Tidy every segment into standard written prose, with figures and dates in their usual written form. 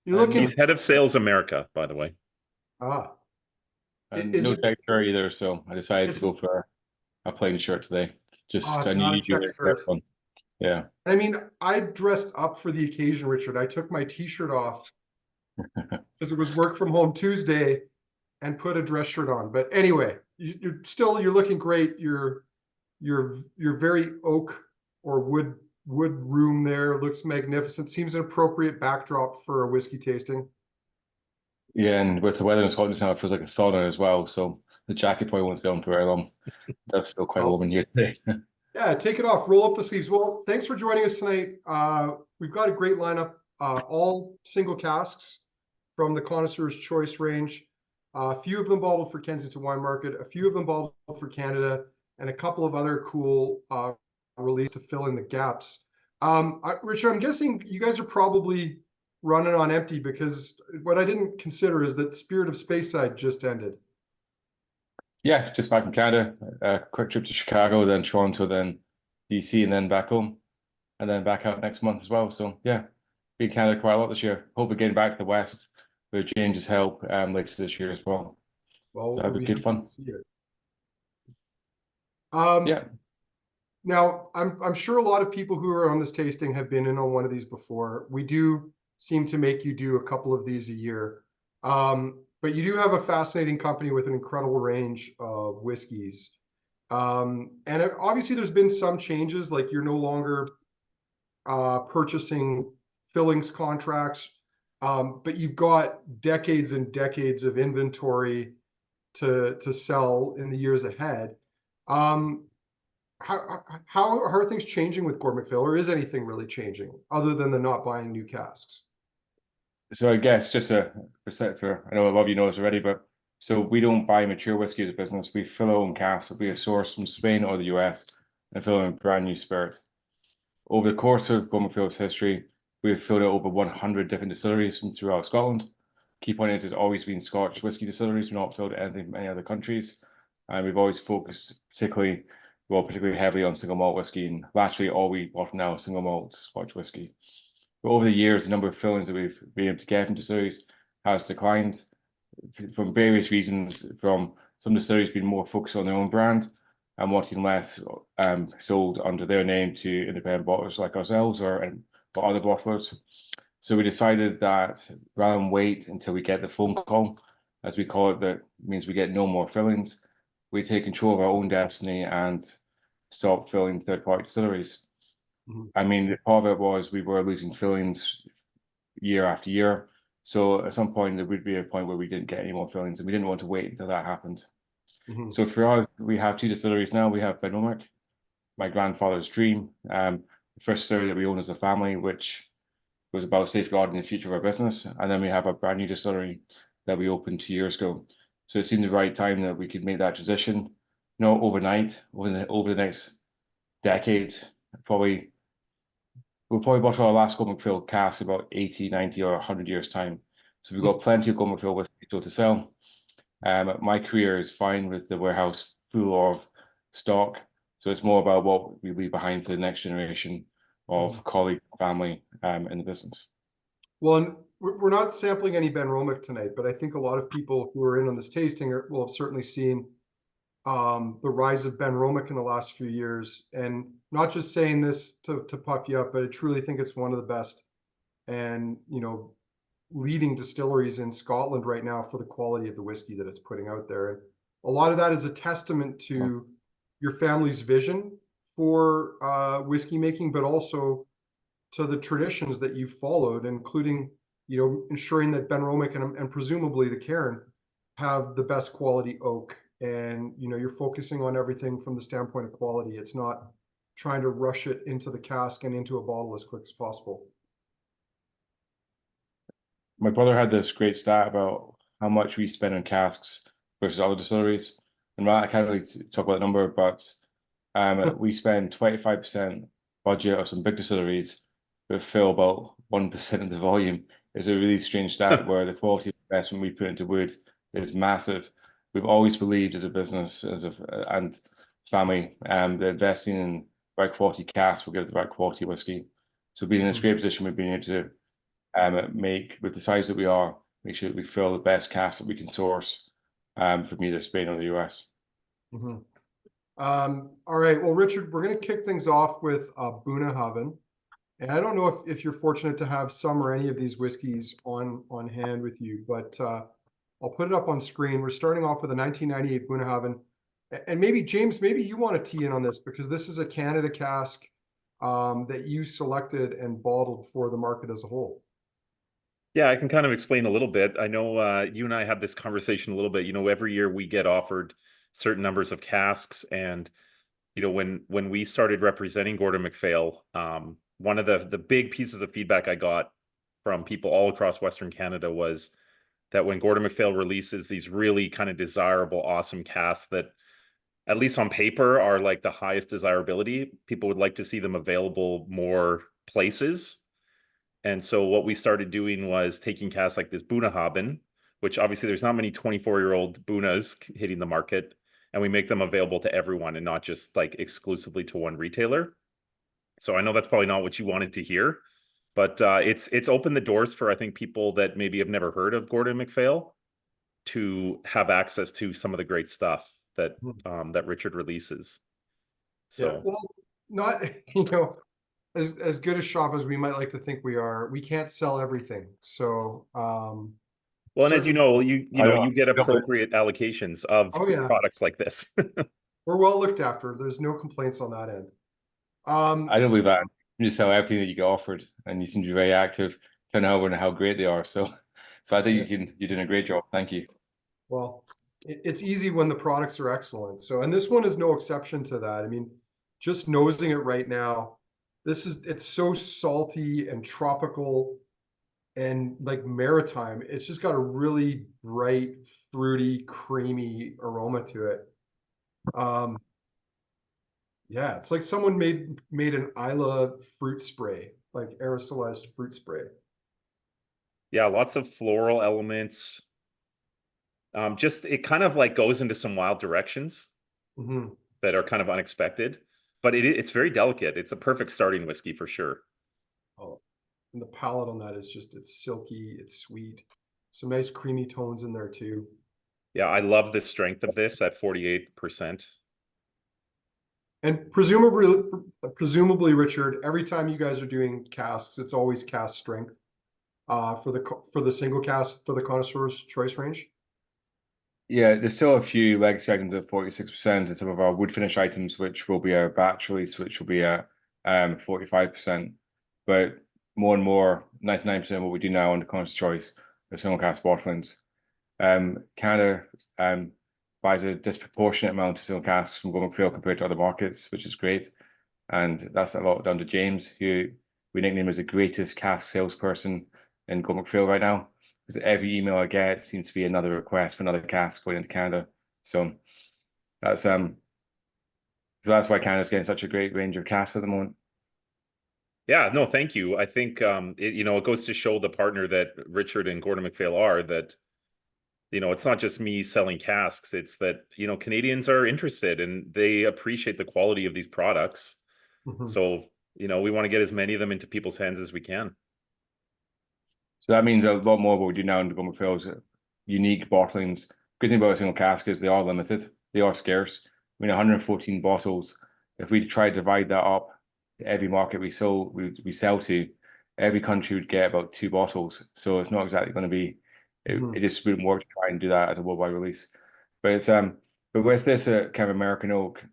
You're looking. He's head of sales America, by the way. Ah, And is no it? tech shirt either, so I decided to It's go for a plain shirt today. oh, Just I it's knew not a you do check it shirt. one. Yeah. I mean, I dressed up for the occasion, Richard. I took my t-shirt off because it was work from home Tuesday and put a dress shirt on. But anyway, you're looking great. You're very oak or wood room there. Looks magnificent. Seems an appropriate backdrop for a whiskey tasting. Yeah, and with the weather in Scotland now, it feels like a sauna as well. So the jacket probably won't stay on for very long. That's still quite Well, warm in here today. yeah, take it off. Roll up the sleeves. Well, thanks for joining us tonight. We've got a great lineup. All single casks from the Connoisseur's Choice range. A few of them bottled for Kensington Wine Market, a few of them bottled for Canada, and a couple of other cool releases to fill in the gaps. Richard, I'm guessing you guys are probably running on empty because what I didn't consider is that Spirit of Speyside just ended. Yeah, just back from Canada. A quick trip to Chicago, then Toronto, then DC, and then back home, and then back out next month as well. So yeah, been in Canada quite a lot this year. Hope we're getting back to the West with James's help later this year as well. Well, So we'll that'll be be good happy to fun. see it. Um, Yeah. Now, I'm sure a lot of people who are on this tasting have been in on one of these before. We do seem to make you do a couple of these a year. But you do have a fascinating company with an incredible range of whiskeys. And obviously there's been some changes, like you're no longer purchasing fillings contracts, but you've got decades and decades of inventory to sell in the years ahead. Um, how are things changing with Gordon MacPhail, or is anything really changing other than the not buying new casks? So I guess just a set for I know a lot of you know this already, but so we don't buy mature whiskey as a business. We fill our own casks. We are sourced from Spain or the US and fill in brand new spirit. Over the course of Gordon MacPhail's history, we have filled out over 100 different distilleries from throughout Scotland. Key point is it's always been Scotch whiskey distilleries. We've not filled anything from any other countries. And we've always focused particularly heavily on single malt whiskey. And actually all we offer now is single malt Scotch whiskey. But over the years, the number of fillings that we've been able to get from distilleries has declined from various reasons. From some distilleries being more focused on their own brand and wanting less sold under their name to independent bottlers like ourselves or other bottlers. So we decided that rather than wait until we get the phone call, as we call it, that means we get no more fillings, we take control of our own destiny and stop filling third-party distilleries. I mean, the part of it was we were losing fillings year after year. So at some point, there would be a point where we didn't get any more fillings, and we didn't want to wait until that happened. So for us, we have two distilleries now. We have Benromach, my grandfather's dream, the first distillery that we own as a family, which was about safeguarding the future of our business. And then we have a brand new distillery that we opened 2 years ago. So it seemed the right time that we could make that transition, not overnight, over the next decade, probably. We'll probably bottle our last Gordon MacPhail cask about 80, 90, or 100 years' time. So we've got plenty of Gordon MacPhail whiskey still to sell. My career is fine with the warehouse full of stock. So it's more about what we leave behind to the next generation of colleague, family in the business. Well, and we're not sampling any Benromach tonight, but I think a lot of people who are in on this tasting will have certainly seen the rise of Benromach in the last few years. And not just saying this to puff you up, but I truly think it's one of the best and, leading distilleries in Scotland right now for the quality of the whiskey that it's putting out there. And a lot of that is a testament to your family's vision for whiskey making, but also to the traditions that you've followed, including, ensuring that Benromach and presumably the Cairn have the best quality oak. And, you're focusing on everything from the standpoint of quality. It's not trying to rush it into the cask and into a bottle as quick as possible. My brother had this great stat about how much we spend on casks versus other distilleries. And I can't really talk about the number, but we spend 25% budget of some big distilleries, but fill about 1% of the volume. It's a really strange stat where the quality of investment we put into wood is massive. We've always believed as a business and family that investing in right quality casks will give the right quality whiskey. So being in this great position, we've been able to make, with the size that we are, make sure that we fill the best cask that we can source from either Spain or the US. Mhm. All right, well, Richard, we're going to kick things off with Bunnahabhain. And I don't know if you're fortunate to have some or any of these whiskeys on hand with you, but I'll put it up on screen. We're starting off with a 1998 Bunnahabhain. And maybe, James, maybe you want to tee in on this because this is a Canada cask that you selected and bottled for the market as a whole. Yeah, I can kind of explain a little bit. I know you and I had this conversation a little bit. Every year we get offered certain numbers of casks, and when we started representing Gordon MacPhail, one of the big pieces of feedback I got from people all across Western Canada was that when Gordon MacPhail releases these really kind of desirable, awesome casks that, at least on paper, are like the highest desirability, people would like to see them available more places. And so what we started doing was taking casks like this Bunnahabhain, which obviously there's not many 24-year-old Bunnas hitting the market, and we make them available to everyone and not just like exclusively to one retailer. So I know that's probably not what you wanted to hear, but it's opened the doors for, I think, people that maybe have never heard of Gordon MacPhail to have access to some of the great stuff that that Richard releases. So Yeah, well, not as good a shop as we might like to think we are, we can't sell everything. So well, and as you certainly, know, you get appropriate allocations of oh yeah, products like this. we're well looked after. There's no complaints on that end. I don't believe that. You sell everything that you get offered, and you seem to be very active, telling everyone how great they are. So I think you're doing a great job. Thank you. Well, it's easy when the products are excellent. So, and this one is no exception to that. I mean, just nosing it right now, it's so salty and tropical and like maritime. It's just got a really bright, fruity, creamy aroma to it. Yeah, it's like someone made an Islay fruit spray, like aerosolized fruit spray. Yeah, lots of floral elements. Just it kind of like goes into some wild directions Mm-hmm. that are kind of unexpected, but it's very delicate. It's a perfect starting whiskey for sure. Oh, and the palate on that is just, it's silky, it's sweet. Some nice creamy tones in there too. Yeah, I love the strength of this at 48%. And presumably, Richard, every time you guys are doing casks, it's always cask strength for the single cask for the connoisseur's choice range. Yeah, there's still a few legacy items at 46%, and some of our wood finish items, which will be a batch release, which will be at 45%. But more and more, 99% of what we do now under conscious choice are single cask bottlings. Canada buys a disproportionate amount of single casks from Gordon MacPhail compared to other markets, which is great. And that's a lot down to James, who we nickname as the greatest cask salesperson in Gordon MacPhail right now. Because every email I get seems to be another request for another cask going into Canada. So that's why Canada's getting such a great range of casks at the moment. Yeah, no, thank you. I think it goes to show the partner that Richard and Gordon MacPhail are, that it's not just me selling casks, it's that Canadians are interested and they appreciate the quality of these products. Mm-hmm. So we want to get as many of them into people's hands as we can. So that means a lot more of what we do now in Gordon MacPhail's unique bottlings. Good thing about a single cask is they are limited. They are scarce. I mean, 114 bottles. If we try to divide that up to every market we sell to, every country would get about 2 bottles. So it's not exactly going to be. It just wouldn't work to try and do that as a worldwide release. But it's but with this kind of American oak,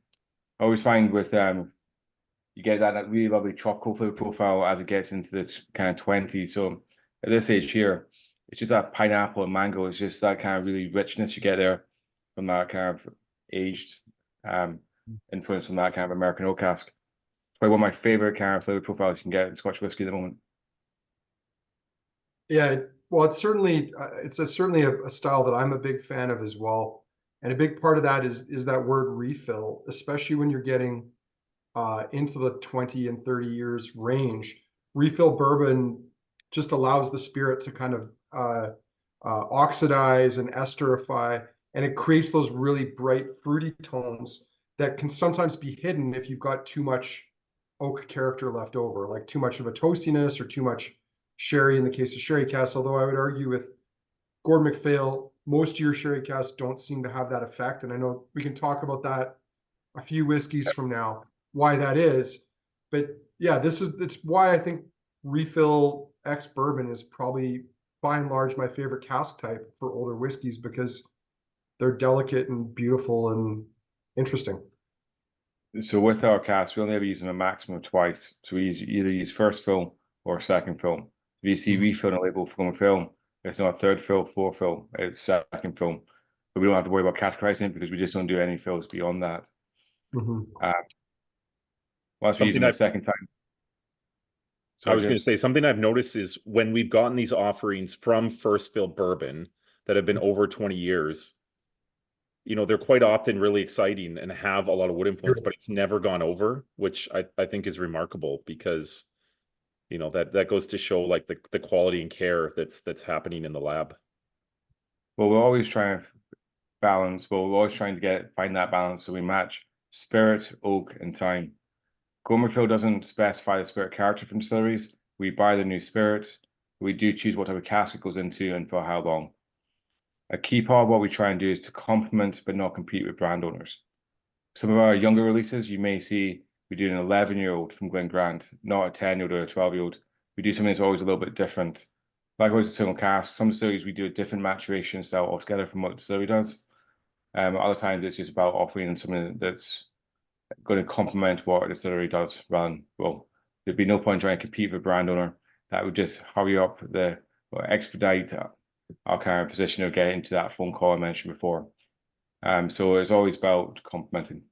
I always find with you get that really lovely tropical flavor profile as it gets into the kind of 20s. So at this age here, it's just that pineapple and mango. It's just that kind of really richness you get there from that kind of aged influence from that kind of American oak cask. It's probably one of my favorite kind of flavor profiles you can get in Scotch whiskey at the moment. Yeah, well, it's certainly a style that I'm a big fan of as well. And a big part of that is that word refill, especially when you're getting into the 20 and 30 years range. Refill bourbon just allows the spirit to kind of oxidize and esterify, and it creates those really bright fruity tones that can sometimes be hidden if you've got too much oak character left over, like too much of a toastiness or too much sherry in the case of sherry casks, although I would argue with Gordon MacPhail, most of your sherry casks don't seem to have that effect. And I know we can talk about that a few whiskeys from now, why that is. But yeah, it's why I think refill X bourbon is probably by and large my favorite cask type for older whiskeys, because they're delicate and beautiful and interesting. So with our cask, we only ever use them a maximum of twice. So we either use first fill or second fill. If you see refill on a label from a film, it's not third fill, fourth fill, it's second fill. But we don't have to worry about categorizing it because we just don't do any fills beyond that. Once we use them the second time. I was going to say, something I've noticed is when we've gotten these offerings from first fill bourbon that have been over 20 years, you know, they're quite often really exciting and have a lot of wood influence, but it's never gone over, which I think is remarkable, because, you know, that goes to show like the quality and care that's happening in the lab. Well, we're always trying to balance, but we're always trying to find that balance so we match spirit, oak, and time. Gordon MacPhail doesn't specify the spirit character from distilleries. We buy the new spirit. We do choose what type of cask it goes into and for how long. A key part of what we try and do is to complement but not compete with brand owners. Some of our younger releases, you may see we do an 11-year-old from Glen Grant, not a 10-year-old or a 12-year-old. We do something that's always a little bit different. Likewise with single cask, some distilleries we do a different maturation style altogether from what the distillery does. Other times it's just about offering something that's going to complement what a distillery does rather than, well, there'd be no point trying to compete with a brand owner. That would just hurry up or expedite our kind of position of getting into that phone call I mentioned before. So it's always about complementing.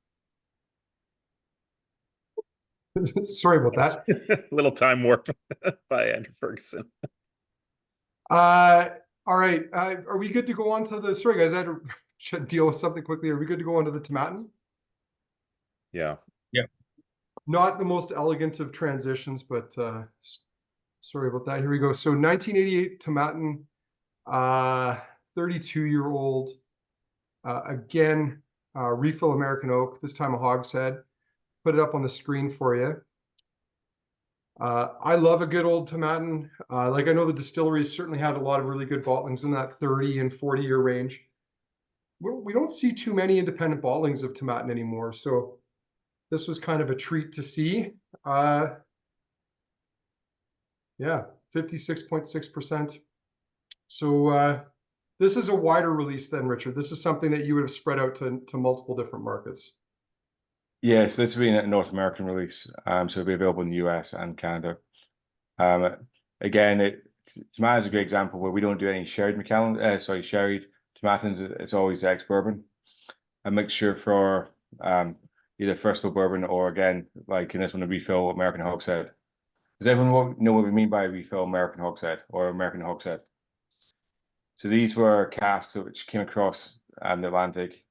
Sorry about that. Little time warp by Andrew Ferguson. All right. Are we good to go on to the, sorry guys, I had to deal with something quickly. Are we good to go on to the Tomatin? Yeah. Yeah. Not the most elegant of transitions, but sorry about that. Here we go. So 1988 Tomatin, 32-year-old, again, refill American oak, this time a hogshead. Put it up on the screen for you. I love a good old Tomatin. Like I know the distilleries certainly had a lot of really good bottlings in that 30 and 40-year range. We don't see too many independent bottlings of Tomatin anymore, so this was kind of a treat to see. Yeah, 56.6%. So this is a wider release then, Richard. This is something that you would have spread out to multiple different markets. Yes, this will be a North American release, so it'll be available in the US and Canada. Again, Tomatin is a great example where we don't do any sherried sherried Tomatins. It's always ex-bourbon. A mixture for either first fill bourbon or, again, like in this one, a refill American hogshead. Does everyone know what we mean by refill American hogshead or American hogshead? So these were casks which came across the Atlantic,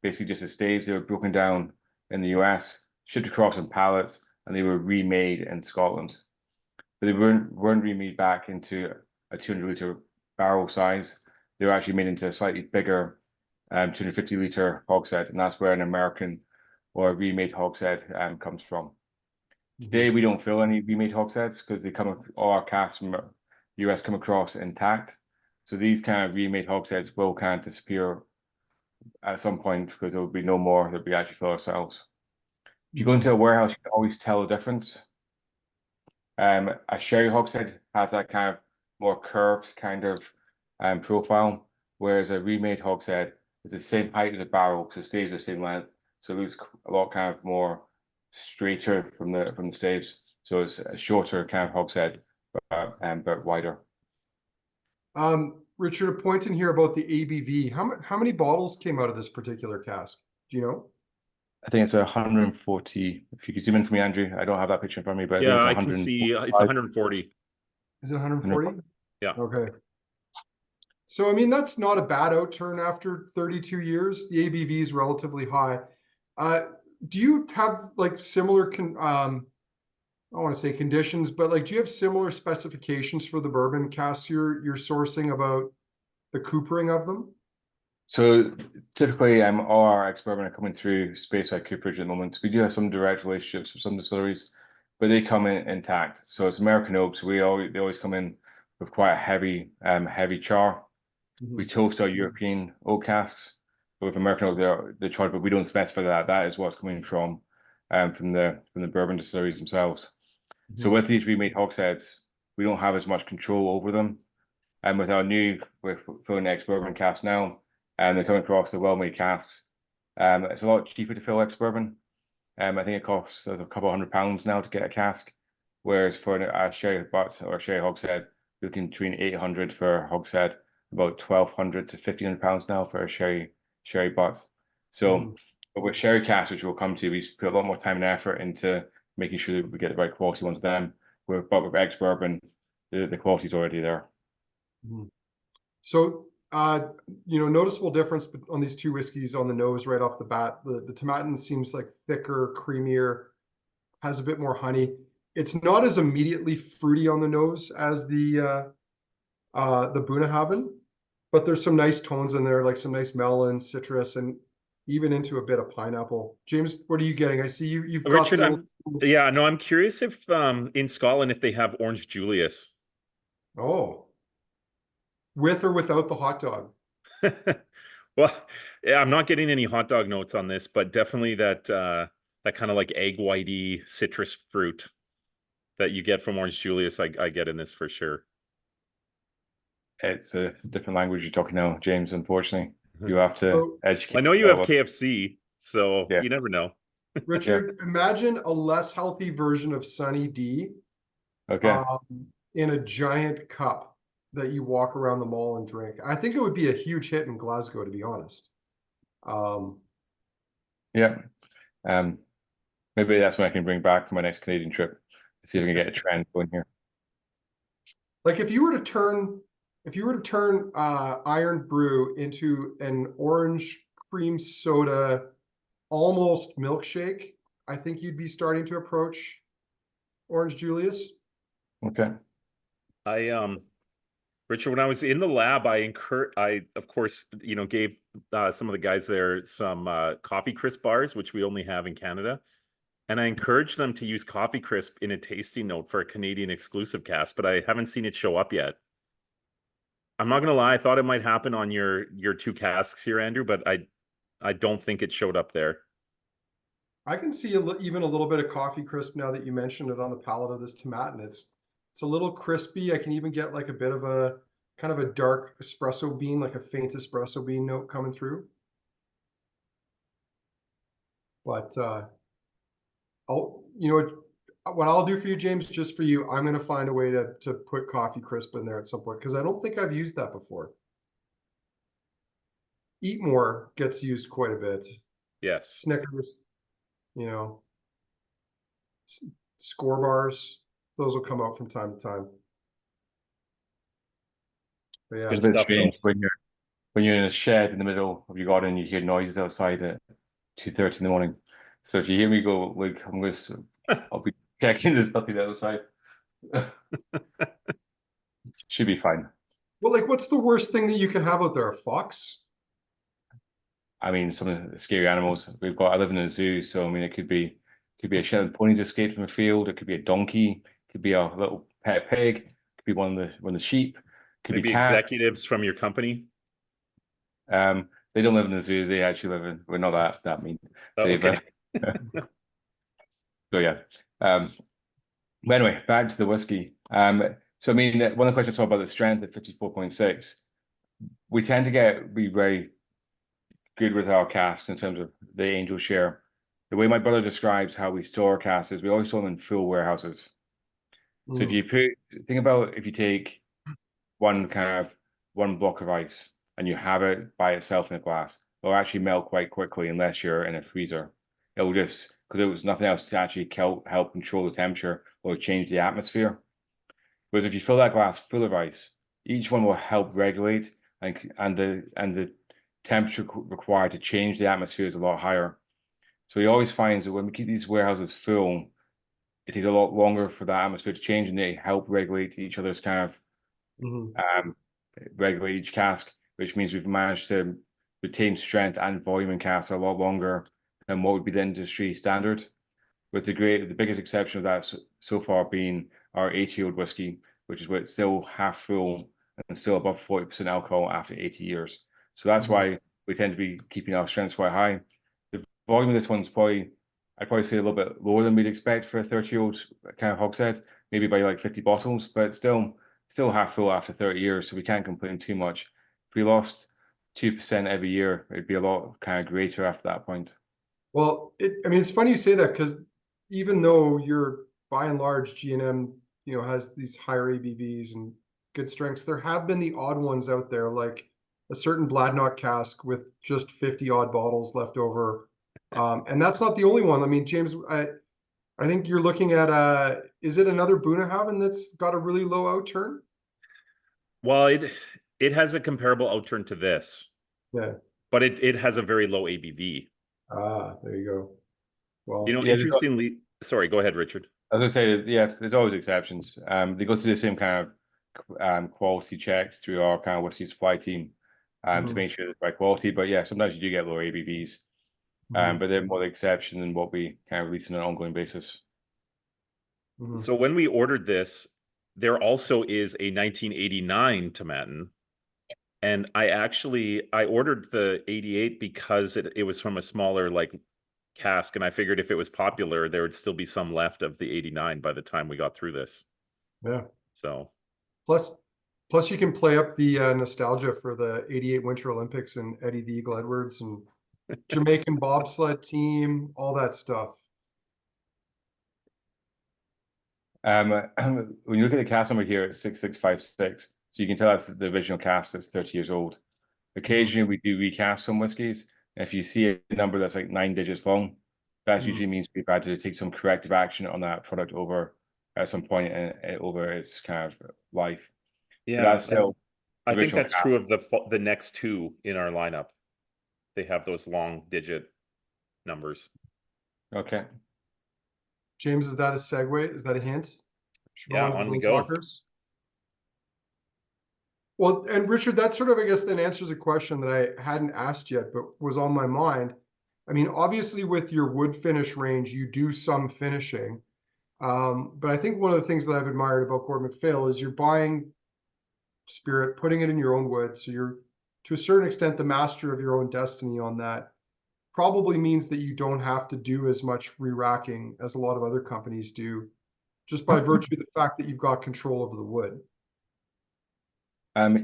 basically just as staves. They were broken down in the US, shipped across on pallets, and they were remade in Scotland. But they weren't remade back into a 200-liter barrel size. They were actually made into a slightly bigger 250-liter hogshead, and that's where an American or a remade hogshead comes from. Today, we don't fill any remade hogsheads because all our casks from the US come across intact. So these kind of remade hogsheads will kind of disappear at some point because there will be no more that we actually fill ourselves. If you go into a warehouse, you can always tell the difference. A sherry hogshead has that kind of more curved kind of profile, whereas a remade hogshead is the same height as a barrel because it stays the same length. So it looks a lot kind of more straighter from the staves. So it's a shorter kind of hogshead, but wider. Richard, a point in here about the ABV. How many bottles came out of this particular cask? Do you know? I think it's 140. If you could zoom in for me, Andrew. I don't have that picture in front of me, but Yeah, I I think can see it's 140. Is it 140? Yeah. Okay. So, I mean, that's not a bad outturn after 32 years. The ABV is relatively high. Do you have like similar, I don't want to say conditions, but like, do you have similar specifications for the bourbon casks you're sourcing about the coopering of them? So typically, all our ex-bourbon are coming through Speyside Cooperage at the moment. We do have some direct relationships with some distilleries, but they come in intact. So it's American oak, so they always come in with quite a heavy char. We toast our European oak casks, but with American oak, they're charred, but we don't specify that. That is what's coming from the bourbon distilleries themselves. So with these remade hogsheads, we don't have as much control over them. And with our we're filling ex-bourbon casks now, and they're coming across the well-made casks. It's a lot cheaper to fill ex-bourbon. I think it costs a couple £100 now to get a cask, whereas for a sherry butt or a sherry hogshead, you're looking between 800 for a hogshead, about 1,200 to £1,500 now for a sherry butt. So, but with sherry casks, which we'll come to, we put a lot more time and effort into making sure that we get the right quality ones then. But with ex-bourbon, the quality's already there. So, noticeable difference on these two whiskeys on the nose right off the bat. The Tomatin seems like thicker, creamier, has a bit more honey. It's not as immediately fruity on the nose as the Bunnahabhain, but there's some nice tones in there, like some nice melon, citrus, and even into a bit of pineapple. James, what are you getting? I see you've got Richard, the I'm curious if in Scotland if they have Orange Julius. Oh. With or without the hot dog? Well, yeah, I'm not getting any hot dog notes on this, but definitely that kind of like egg whitey citrus fruit that you get from Orange Julius, I get in this for sure. It's a different language you're talking now, James, unfortunately. You have to educate. I know you have KFC, so yeah. You never know. Richard, imagine a less healthy version of Sunny D in a giant cup that you walk around the mall and drink. I think it would be a huge hit in Glasgow, to be honest. Maybe that's what I can bring back for my next Canadian trip. See if I can get a trend going here. Like if you were to turn Iron Brew into an orange cream soda, almost milkshake, I think you'd be starting to approach Orange Julius. Okay. Richard, when I was in the lab, I of course, gave some of the guys there some coffee crisp bars, which we only have in Canada. And I encouraged them to use coffee crisp in a tasting note for a Canadian exclusive cask, but I haven't seen it show up yet. I'm not going to lie. I thought it might happen on your two casks here, Andrew, but I don't think it showed up there. I can see even a little bit of coffee crisp now that you mentioned it on the palate of this Tomatin. It's a little crispy. I can even get like a bit of a kind of a dark espresso bean, like a faint espresso bean note coming through. But what I'll do for you, James, just for you, I'm going to find a way to put coffee crisp in there at some point, because I don't think I've used that before. Eat More gets used quite a bit. Yes. Snickers, Score bars, those will come out from time to time. But yeah, it's a bit strange when you're in a shed in the middle of your garden, you hear noises outside at 2:30 in the morning. So if you hear me go, like, I'll be checking there's nothing outside. Should be fine. Well, like, what's the worst thing that you can have out there? A fox? I mean, some of the scary animals I live in a zoo, so I mean, it could be a Shetland pony that escaped from a field. It could be a donkey. It could be a little pet pig. It could be one of the sheep. It could Maybe be cat. executives from your company. They don't live in the zoo. They actually live in. We're not that mean. Oh, okay. So yeah. But anyway, back to the whiskey. So I mean, one of the questions I saw about the strength at 54.6, we tend to be very good with our casks in terms of the angel share. The way my brother describes how we store our casks is we always store them in full warehouses. So if you think about if you take one block of ice and you have it by itself in a glass, it'll actually melt quite quickly unless you're in a freezer. It'll just, because there was nothing else to actually help control the temperature or change the atmosphere. Whereas if you fill that glass full of ice, each one will help regulate, and the temperature required to change the atmosphere is a lot higher. So he always finds that when we keep these warehouses full, it takes a lot longer for that atmosphere to change, and they help regulate each other's regulate each cask, which means we've managed to retain strength and volume in casks a lot longer than what would be the industry standard. With the biggest exception of that so far being our 8-year-old whiskey, which is where it's still half full and still above 40% alcohol after 80 years. So that's why we tend to be keeping our strengths quite high. The volume of this one's probably, I'd probably say a little bit lower than we'd expect for a 30-year-old kind of hogshead, maybe by like 50 bottles, but still half full after 30 years, so we can't complain too much. If we lost 2% every year, it'd be a lot kind of greater after that point. Well, I mean, it's funny you say that, because even though you're by and large G&M, has these higher ABVs and good strengths, there have been the odd ones out there, like a certain Bladnock cask with just 50 odd bottles left over. And that's not the only one. I mean, James, I think you're looking at, is it another Bunnahabhain that's got a really low outturn? Well, it has a comparable outturn to this. Yeah. But it has a very low ABV. Ah, there you go. Well, Yeah, interestingly, sorry, go ahead, Richard. I was going to say, yeah, there's always exceptions. They go through the same kind of quality checks through our kind of whiskey supply team to make sure it's by quality. But yeah, sometimes you do get lower ABVs, but they're more the exception than what we kind of release on an ongoing basis. So when we ordered this, there also is a 1989 Tomatin. And I ordered the 88 because it was from a smaller like cask, and I figured if it was popular, there would still be some left of the 89 by the time we got through this. Yeah. So plus you can play up the nostalgia for the 88 Winter Olympics and Eddie the Eagle Edwards and Jamaican bobsled team, all that stuff. When you look at the cask number here, it's 6656. So you can tell that's the original cask that's 30 years old. Occasionally we do recast some whiskies. If you see a number that's like 9 digits long, that usually means we've had to take some corrective action on that product over at some point over its kind of life. yeah, that's still I think that's cask. true of the next two in our lineup. They have those long digit numbers. Okay. James, is that a segue? Is that a hint? Yeah, on we go. Well, and Richard, that sort of, I guess, then answers a question that I hadn't asked yet, but was on my mind. I mean, obviously with your wood finish range, you do some finishing. But I think one of the things that I've admired about Gordon MacPhail is you're buying spirit, putting it in your own wood. So you're, to a certain extent, the master of your own destiny on that. Probably means that you don't have to do as much re-racking as a lot of other companies do, just by virtue of the fact that you've got control over the wood.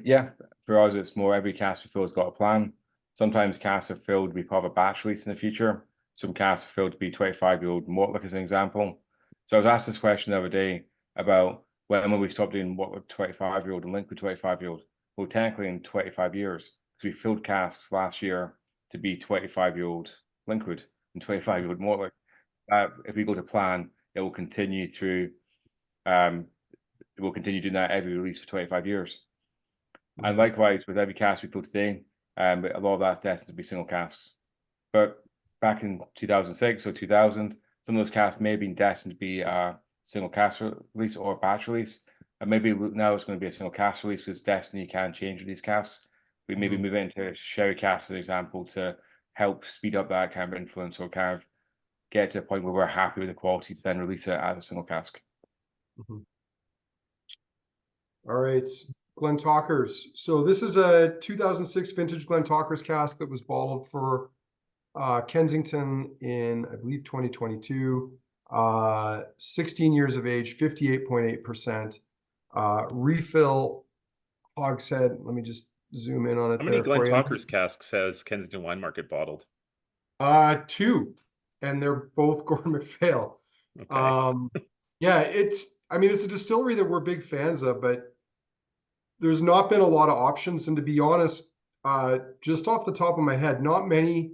Yeah, for us, it's more every cask we fill has got a plan. Sometimes casks are filled to be part of a batch release in the future. Some casks are filled to be 25-year-old mortlock, as an example. So I was asked this question the other day about when will we stop doing what with 25-year-old and linked with 25-year-old. Well, technically in 25 years, because we filled casks last year to be 25-year-old liquid and 25-year-old mortlock. If we go to plan, it will continue through. We'll continue doing that every release for 25 years. And likewise with every cask we fill today, a lot of that's destined to be single casks. But back in 2006 or 2000, some of those casks may have been destined to be a single cask release or a batch release. And maybe now it's going to be a single cask release because destiny can change with these casks. We maybe move into sherry cask as an example to help speed up that kind of influence or kind of get to a point where we're happy with the quality to then release it as a single cask. All right, Glentauchers. So this is a 2006 vintage Glentauchers cask that was bottled for Kensington in, I believe, 2022. 16 years of age, 58.8%. Refill hogshead. Let me just zoom in on it. How many Glentauchers casks has Kensington Wine Market bottled? 2, and they're both Gordon MacPhail. Okay. Yeah, I mean, it's a distillery that we're big fans of, but there's not been a lot of options. And to be honest, just off the top of my head, not many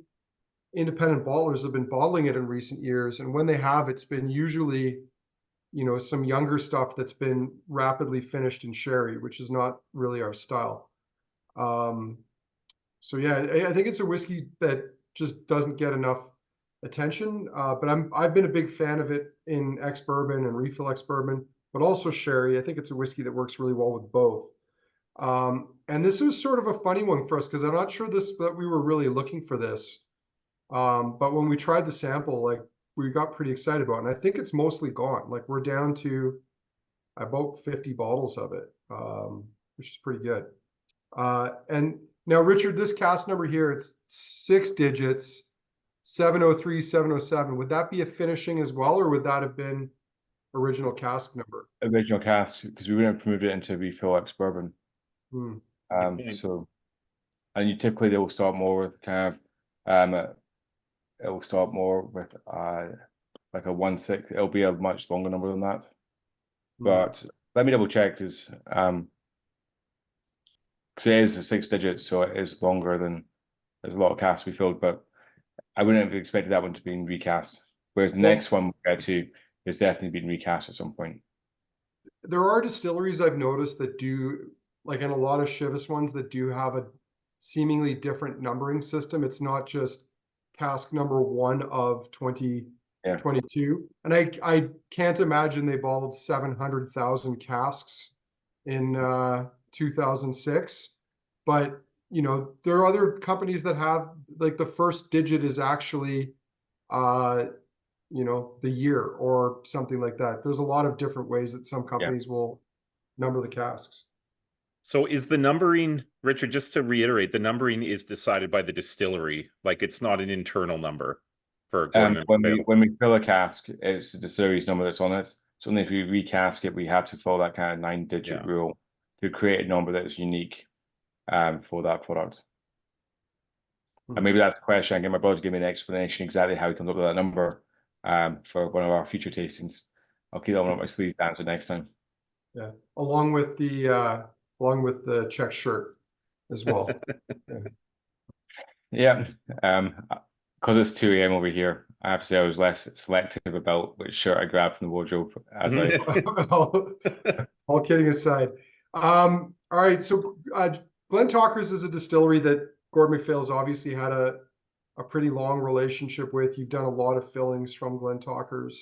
independent bottlers have been bottling it in recent years. And when they have, it's been usually, some younger stuff that's been rapidly finished in sherry, which is not really our style. So yeah, I think it's a whiskey that just doesn't get enough attention. But I've been a big fan of it in ex-bourbon and refill ex-bourbon, but also sherry. I think it's a whiskey that works really well with both. And this was sort of a funny one for us because I'm not sure that we were really looking for this. But when we tried the sample, like, we got pretty excited about it. And I think it's mostly gone. Like, we're down to I bought 50 bottles of it, which is pretty good. And now, Richard, this cask number here, it's 6 digits, 703, 707. Would that be a finishing as well, or would that have been original cask number? Original cask, because we wouldn't have moved it into refill ex bourbon. Hmm. So, and you typically they will start more with kind of, it will start more with like a 1-6. It'll be a much longer number than that. But let me double check because it is a 6 digits, so it is longer than there's a lot of casks we filled, but I wouldn't have expected that one to be recast. Whereas the next one we'll get to is definitely been recast at some point. There are distilleries I've noticed that do, like, and a lot of Chivas ones that do have a seemingly different numbering system. It's not just cask number 1 of 2022. And I can't imagine they bottled 700,000 casks in 2006. But, you know, there are other companies that have, like, the first digit is actually you know, the year or something like that. There's a lot of different ways that some companies will number the casks. So is the numbering, Richard, just to reiterate, the numbering is decided by the distillery. Like, it's not an internal number for Gordon MacPhail. When we fill a cask, it's the distillery's number that's on it. So only if we recask it, we have to follow that kind of 9-digit rule to create a number that is unique for that product. And maybe that's the question. I get my brother to give me an explanation exactly how he comes up with that number for one of our future tastings. I'll keep that one up my sleeve to answer next time. Yeah, along with the check shirt as well. Yeah, because it's 2 a.m. over here, I have to say I was less selective about which shirt I grabbed from the wardrobe as I. All kidding aside. All right, so Glentauchers is a distillery that Gordon MacPhail has obviously had a pretty long relationship with. You've done a lot of fillings from Glentauchers,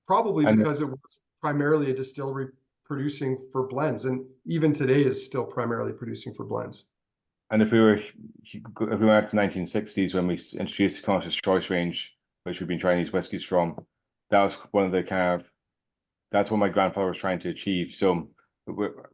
probably because it was primarily a distillery producing for blends, and even today is still primarily producing for blends. And if we went back to the 1960s when we introduced the Conscious Choice range, which we've been trying these whiskies from, that was one of the that's what my grandfather was trying to achieve. So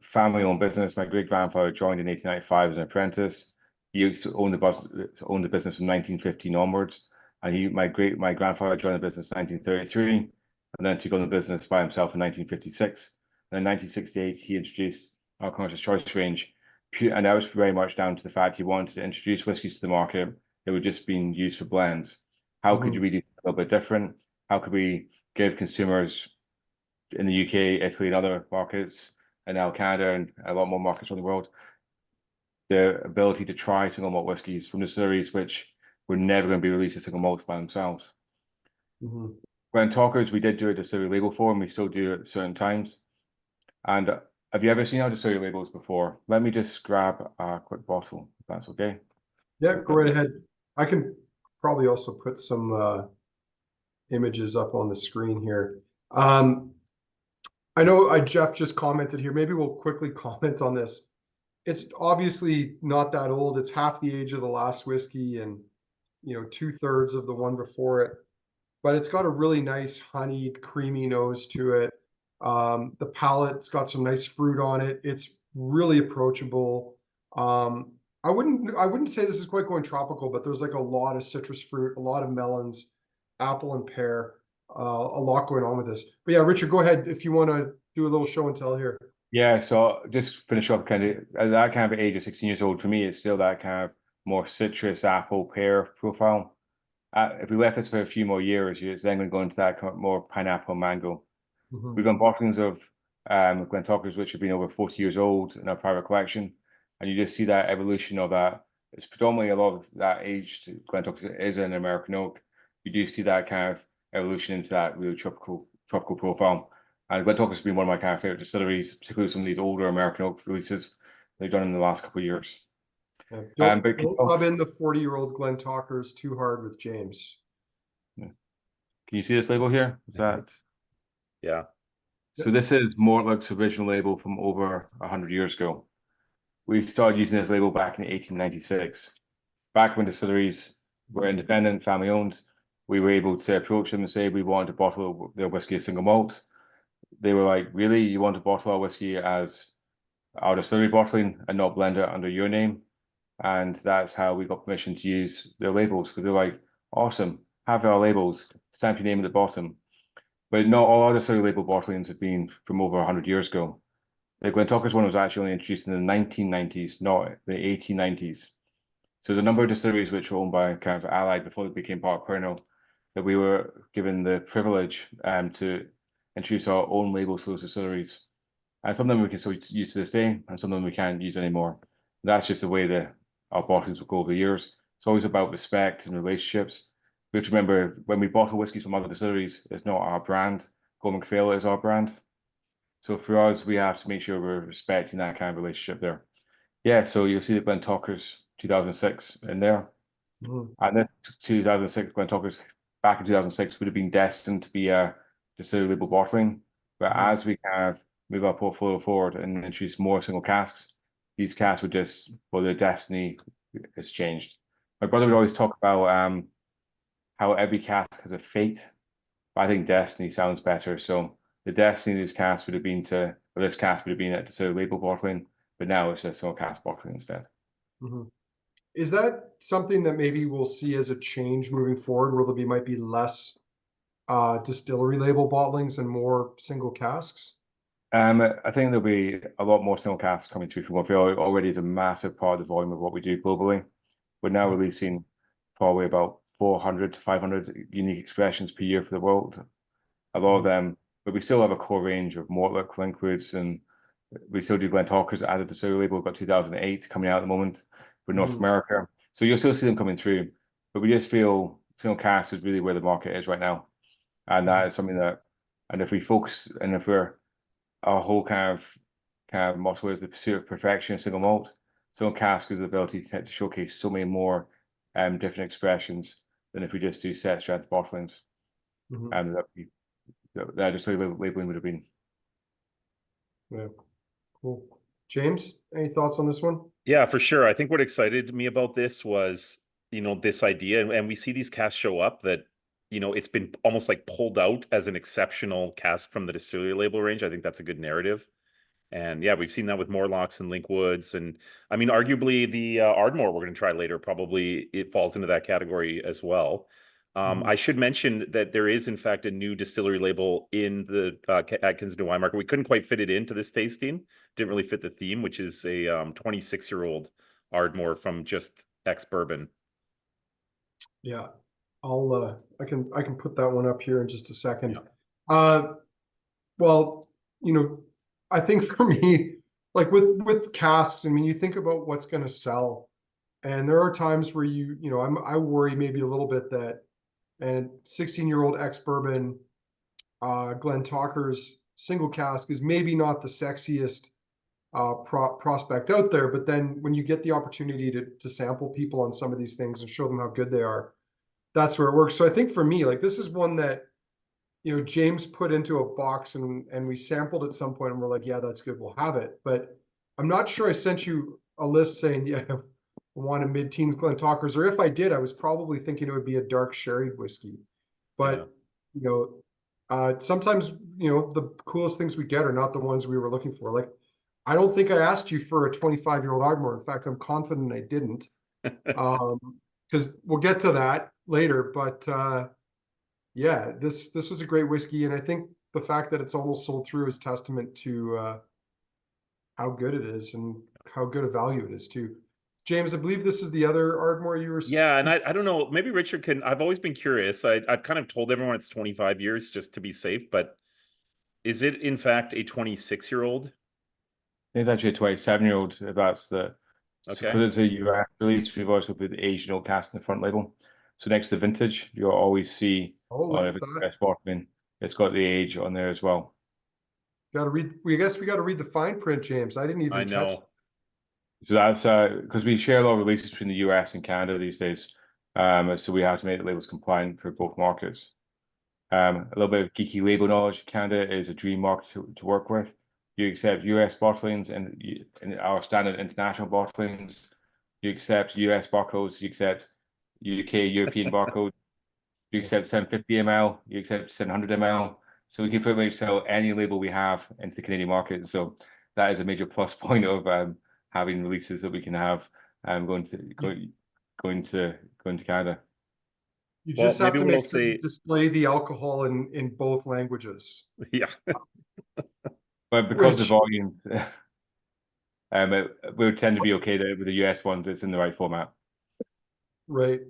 family-owned business. My great-grandfather joined in 1895 as an apprentice. He used to own the business from 1915 onwards, and my grandfather joined the business in 1933, and then took on the business by himself in 1956. And in 1968, he introduced our Conscious Choice range, and that was very much down to the fact he wanted to introduce whiskies to the market that were just being used for blends. How could we do a little bit different? How could we give consumers in the UK, Italy, and other markets, and now Canada, and a lot more markets around the world, the ability to try single malt whiskies from distilleries which were never going to be released as single malts by themselves. Glentauchers, we did do a distillery label for, and we still do it at certain times. And have you ever seen our distillery labels before? Let me just grab a quick bottle, if that's okay. Yeah, go right ahead. I can probably also put some images up on the screen here. I know Jeff just commented here. Maybe we'll quickly comment on this. It's obviously not that old. It's half the age of the last whiskey and, you know, 2/3 of the one before it. But it's got a really nice honeyed, creamy nose to it. The palate's got some nice fruit on it. It's really approachable. I wouldn't say this is quite going tropical, but there's like a lot of citrus fruit, a lot of melons, apple and pear, a lot going on with this. But yeah, Richard, go ahead if you want to do a little show and tell here. Yeah, so just finish up kind of at that kind of age of 16 years old. For me, it's still that kind of more citrus, apple, pear profile. If we left this for a few more years, it's then going to go into that kind of more pineapple, mango. We've done bottlings of Glentauchers, which have been over 40 years old in our private collection, and you just see that evolution of that. It's predominantly a lot of that aged Glentauchers is an American oak. You do see that kind of evolution into that really tropical profile. And Glentauchers has been one of my kind of favorite distilleries, particularly some of these older American oak releases they've done in the last couple of years. Yeah, don't rub in the 40-year-old Glentauchers too hard with James. Yeah. Can you see this label here? Is that? Yeah. So this is Mortlock's original label from over 100 years ago. We started using this label back in 1896. Back when distilleries were independent, family-owned, we were able to approach them and say we wanted to bottle their whiskey as single malt. they were like, really, you want to bottle our whiskey as our distillery bottling and not blend it under your name? And that's how we got permission to use their labels, because they're like, awesome, have our labels, stamp your name at the bottom. But not all other distillery label bottlings have been from over 100 years ago. The Glentauchers one was actually only introduced in the 1990s, not the 1890s. So the number of distilleries which were owned by kind of Allied before they became part of Pernod, that we were given the privilege to introduce our own labels for those distilleries. And some of them we can still use to this day, and some of them we can't use anymore. That's just the way that our bottlings will go over the years. It's always about respect and relationships. We have to remember, when we bottle whiskeys from other distilleries, it's not our brand. Gordon MacPhail is our brand. So for us, we have to make sure we're respecting that kind of relationship there. Yeah, so you'll see the Glentauchers 2006 in there. And the 2006 Glentauchers, back in 2006, would have been destined to be a distillery label bottling. But as we kind of move our portfolio forward and introduce more single casks, these casks would just, well, their destiny has changed. My brother would always talk about how every cask has a fate, but I think destiny sounds better. So the destiny of this cask would have been to, or this cask would have been at distillery label bottling, but now it's just single cask bottling instead. Is that something that maybe we'll see as a change moving forward, where might be less distillery label bottlings and more single casks? I think there'll be a lot more single casks coming through from what already is a massive part of the volume of what we do globally. We're now releasing probably about 400 to 500 unique expressions per year for the world. A lot of them, but we still have a core range of Mortlach, Linkwoods, and we still do Glentauchers as a distillery label. We've got 2008 coming out at the moment for North America. So you'll still see them coming through, but we just feel single casks is really where the market is right now. And that is something that, and if we focus, and if our whole kind of motto is the pursuit of perfection in single malt, single cask is the ability to showcase so many more different expressions than if we just do set strength bottlings. And that just labeling would have been. Yeah, cool. James, any thoughts on this one? Yeah, for sure. I think what excited me about this was, this idea, and we see these casks show up that, it's been almost like pulled out as an exceptional cask from the distillery label range. I think that's a good narrative. And yeah, we've seen that with Mortlachs and Linkwoods. And I mean, arguably the Ardmore we're going to try later, probably it falls into that category as well. I should mention that there is, in fact, a new distillery label in the at Kensington wine market. We couldn't quite fit it into this tasting. Didn't really fit the theme, which is a 26-year-old Ardmore from just ex-bourbon. Yeah, I can put that one up here in just a second. Well, I think for me, like with casks, I mean, you think about what's going to sell, and there are times where I worry maybe a little bit that and 16-year-old ex-bourbon Glentauchers single cask is maybe not the sexiest prospect out there, but then when you get the opportunity to sample people on some of these things and show them how good they are, that's where it works. So I think for me, like, this is one that James put into a box and we sampled at some point and we're like, yeah, that's good, we'll have it. But I'm not sure I sent you a list saying, yeah, I want a mid-teens Glentauchers, or if I did, I was probably thinking it would be a dark sherried whiskey. But sometimes the coolest things we get are not the ones we were looking for. Like, I don't think I asked you for a 25-year-old Ardmore. In fact, I'm confident I didn't, because we'll get to that later. But yeah, this was a great whiskey, and I think the fact that it's almost sold through is testament to how good it is and how good a value it is too. James, I believe this is the other Ardmore you were. Yeah, and I don't know, maybe Richard can. I've always been curious. I've kind of told everyone it's 25 years just to be safe, but is it in fact a 26-year-old? It's actually a 27-year-old. If that's the Okay. Because it's a US release, we've also put the Asian old cast in the front label. So next to vintage, you'll always see if it's fresh bottling, it's got the age on there as well. Got to read. I guess we got to read the fine print, James. I didn't even. I know. So that's because we share a lot of releases between the US and Canada these days. So we have to make the labels compliant for both markets. A little bit of geeky label knowledge. Canada is a dream market to work with. You accept US bottlings and our standard international bottlings. You accept US barcodes. You accept UK European barcodes. You accept 750 ml. You accept 700 ml. So we can pretty much sell any label we have into the Canadian market. So that is a major plus point of having releases that we can have going to Canada. You Well, just have maybe to what I'll make sure you say, display the alcohol in both languages, yeah, But because the which, volume, we would tend to be okay there with the US ones. It's in the right format. right.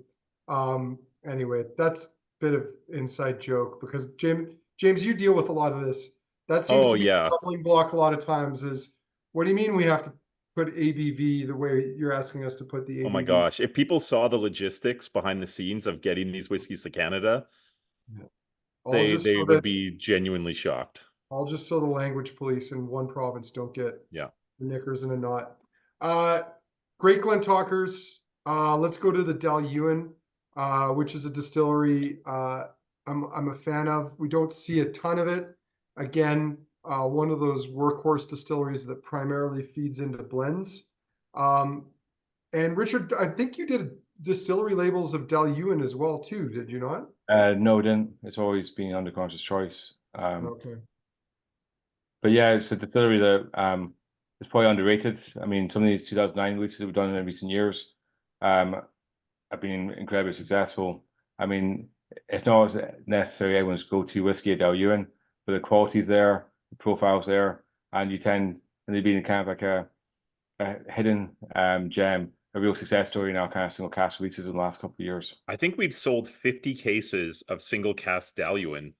Anyway, that's a bit of inside joke because James, you deal with a lot of this. That seems oh to be the yeah, stumbling block a lot of times is, what do you mean we have to put ABV the way you're asking us to put the oh my ABV? gosh, if people saw the logistics behind the scenes of getting these whiskeys to Canada, All just they so would that be genuinely shocked. all just so the language police in one province don't get Yeah. knickers in a knot. Great Glentauchers. Let's go to the Dailuaine, which is a distillery I'm a fan of. We don't see a ton of it. Again, one of those workhorse distilleries that primarily feeds into blends. And Richard, I think you did distillery labels of Dailuaine as well too, did you not? No, it didn't. It's always been under conscious choice. Okay. But yeah, it's a distillery that is probably underrated. I mean, some of these 2009 releases that we've done in recent years have been incredibly successful. I mean, it's not necessarily everyone's go-to whiskey at Dailuaine, but the quality's there, the profile's there, and they've been kind of like a hidden gem, a real success story in our kind of single cask releases in the last couple of years. I think we've sold 50 cases of single cask Dailuaine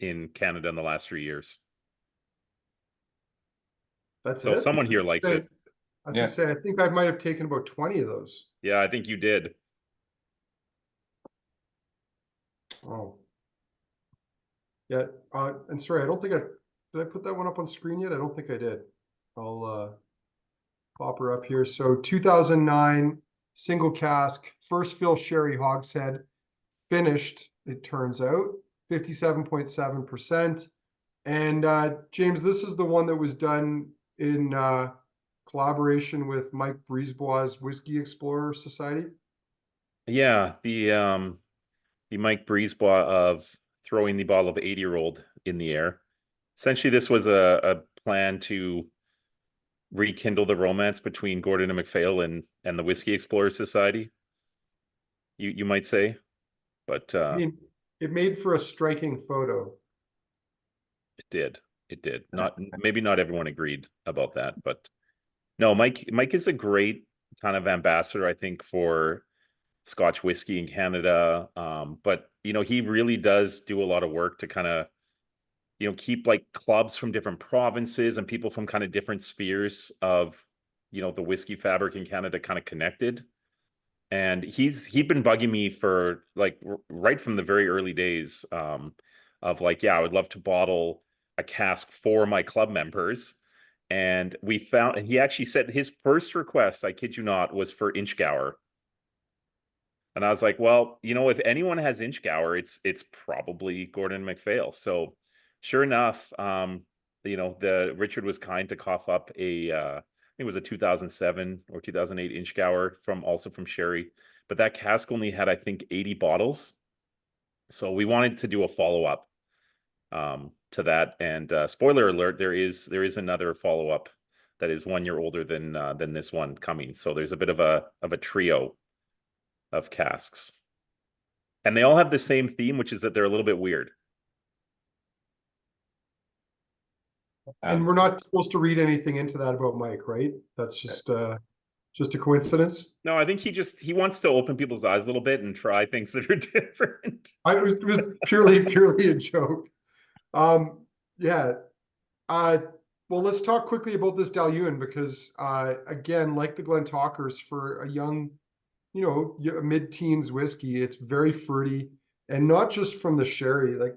in Canada in the last 3 years. That's So it. someone here likes it. I was gonna say, I think I might have taken about 20 of those. Yeah, I think you did. Oh. Yeah, and sorry, I don't think did I put that one up on screen yet? I don't think I did. I'll pop her up here. So 2009 single cask, first fill sherry hogshead, finished, it turns out, 57.7%. And James, this is the one that was done in collaboration with Mike Brisebois' Whisky Explorer Society. Yeah, the Mike Brisebois of throwing the bottle of 80-year-old in the air. Essentially, this was a plan to rekindle the romance between Gordon and MacPhail and the Whisky Explorer Society. You might say, but I mean, it made for a striking photo. it did. It did. Maybe not everyone agreed about that, but no, Mike is a great kind of ambassador, I think, for Scotch whiskey in Canada. But he really does do a lot of work to kind of keep like clubs from different provinces and people from kind of different spheres of the whiskey fabric in Canada kind of connected. And he'd been bugging me for like right from the very early days of like, yeah, I would love to bottle a cask for my club members. And he actually said his first request, I kid you not, was for Inchgour. And I was like, well, if anyone has Inchgour, it's probably Gordon MacPhail. So sure enough, the Richard was kind to cough up I think it was a 2007 or 2008 Inchgour also from Sherry, but that cask only had, I think, 80 bottles. So we wanted to do a follow-up to that. And spoiler alert, there is another follow-up that is 1 year older than this one coming. So there's a bit of a trio of casks. And they all have the same theme, which is that they're a little bit weird. And we're not supposed to read anything into that about Mike, right? That's just a coincidence. No, I think he wants to open people's eyes a little bit and try things that are different. It was purely a joke. Yeah. Well, let's talk quickly about this Dailuaine because again, like the Glentauchers, for a young, a mid-teens whiskey, it's very fruity, and not just from the sherry. Like